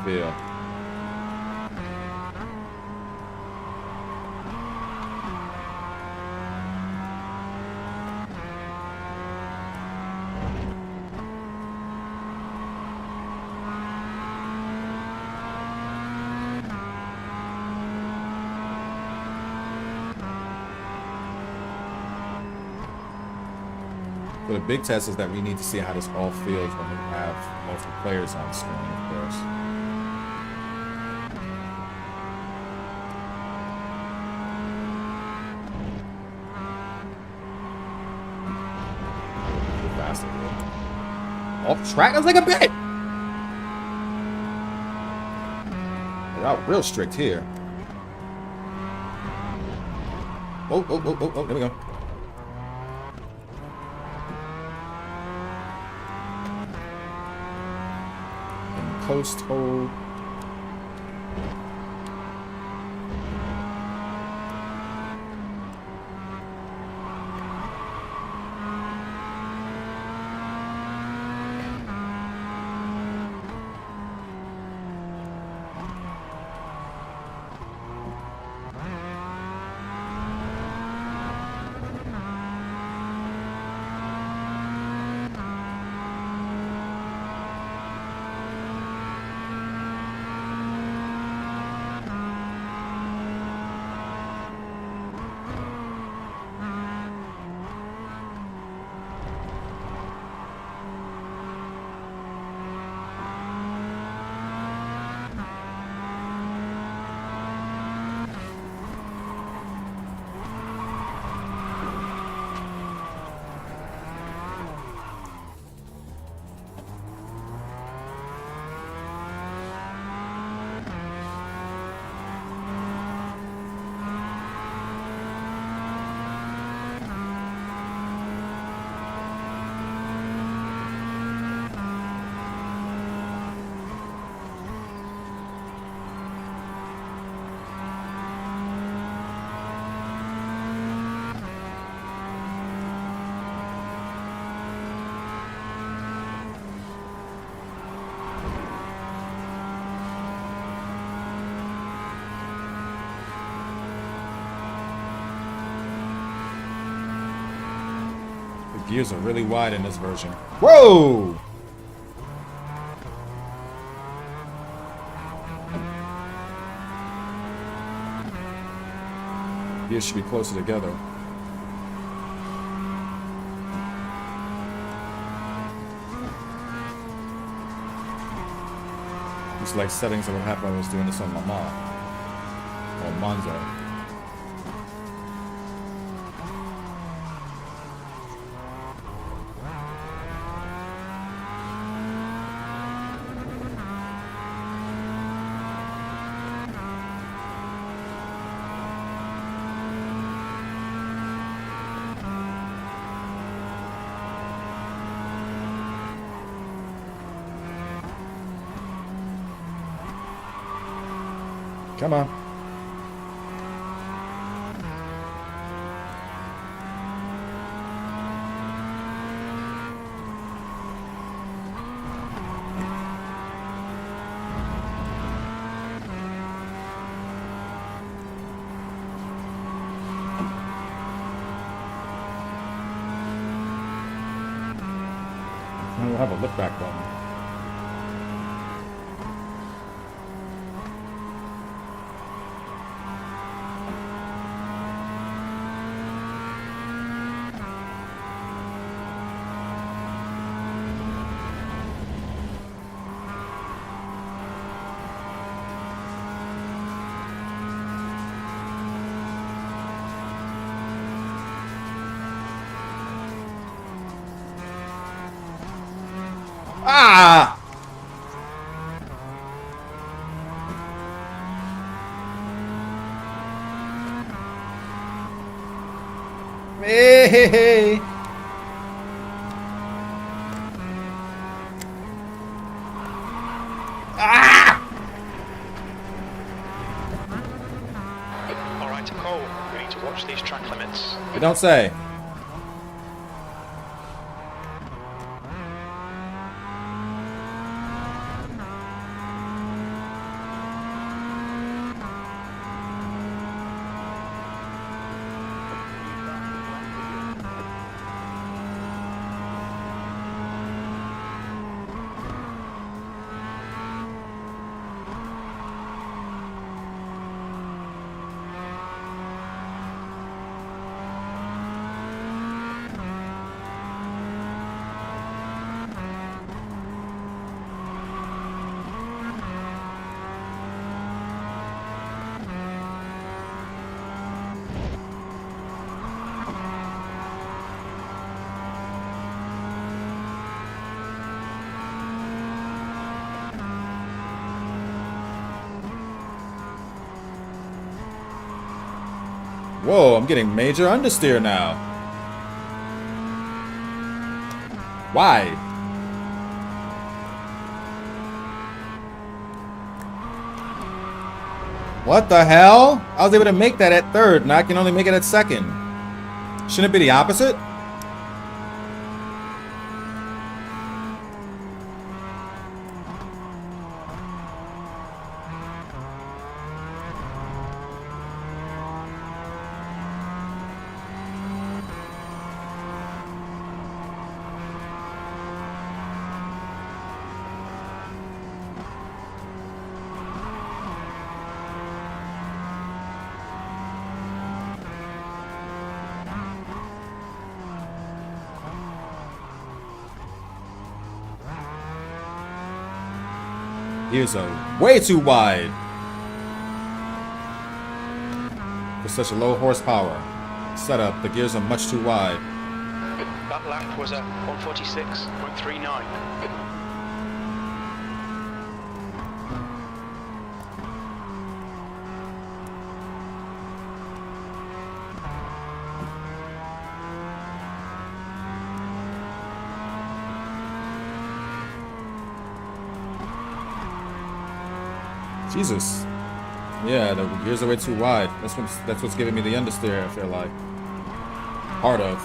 feel. So the big test is that we need to see how this all feels when we have multiple players on screen, of course. Too fast, dude. Off track, that's like a bit. They're out real strict here. Oh, there we go. Post hold. Gears are really wide in this version. Whoa! Gears should be closer together. It's like settings that would happen when I was doing this on my mom. Or Monzo. Come on. We'll have a look back button. Ah! Hey! Ah! All right, Cole, we need to watch these track limits. You don't say. Whoa, I'm getting major understeer now. Why? What the hell? I was able to make that at third, and I can only make it at second. Shouldn't it be the opposite? Gears are way too wide for such a low horsepower setup. The gears are much too wide. That lap was at 146.39. Jesus. Yeah, the gears are way too wide. That's what's giving me the understeer, I feel like. Part of.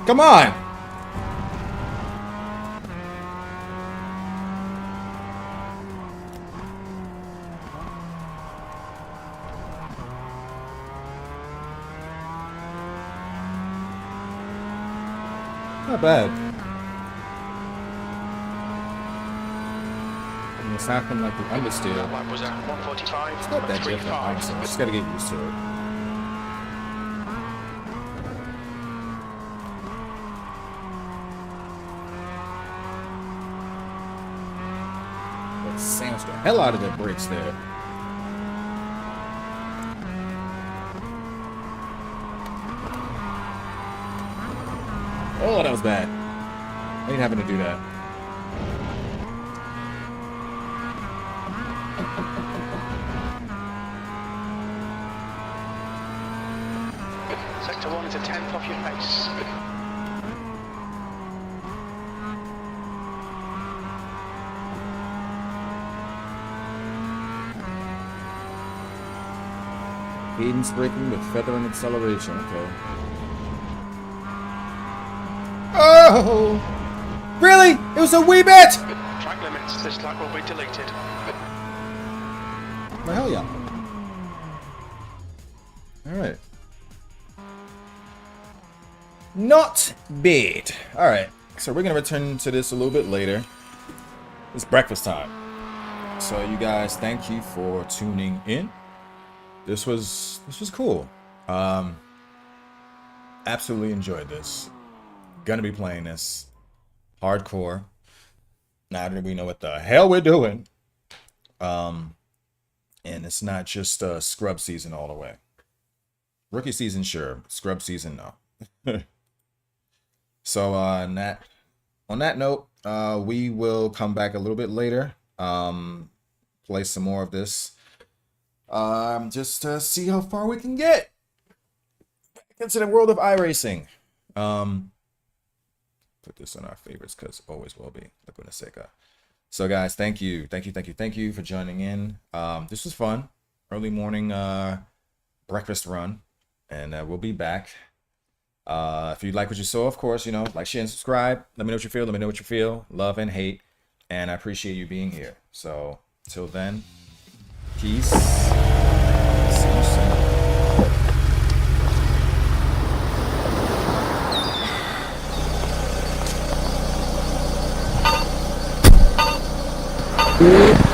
Come on! Not bad. And it's happened like the understeer. That lap was at 145. It's not that different, honestly. I just gotta get used to it. Sandwiched the hell out of the brakes there. Oh, that was bad. I ain't having to do that. Sector 1 is a 10th off your pace. Cadence braking with feather and acceleration, okay. Oh! Really? It was a wee bit! Track limits, this lap will be deleted. Well, hell yeah. Alright. Not bad. Alright, so we're gonna return to this a little bit later. It's breakfast time. So you guys, thank you for tuning in. This was cool. Absolutely enjoyed this. Gonna be playing this hardcore. Now that we know what the hell we're doing. And it's not just scrub season all the way. Rookie season, sure. Scrub season, no. So on that note, we will come back a little bit later. Play some more of this. Just to see how far we can get into the world of iRacing. Put this on our favorites because always will be. Laguna Seca. So guys, thank you for joining in. This was fun. Early morning breakfast run, and we'll be back. If you like what you saw, of course, you know, like, share, and subscribe. Let me know what you feel. Let me know what you feel. Love and hate. And I appreciate you being here. So, till then, peace. See you soon.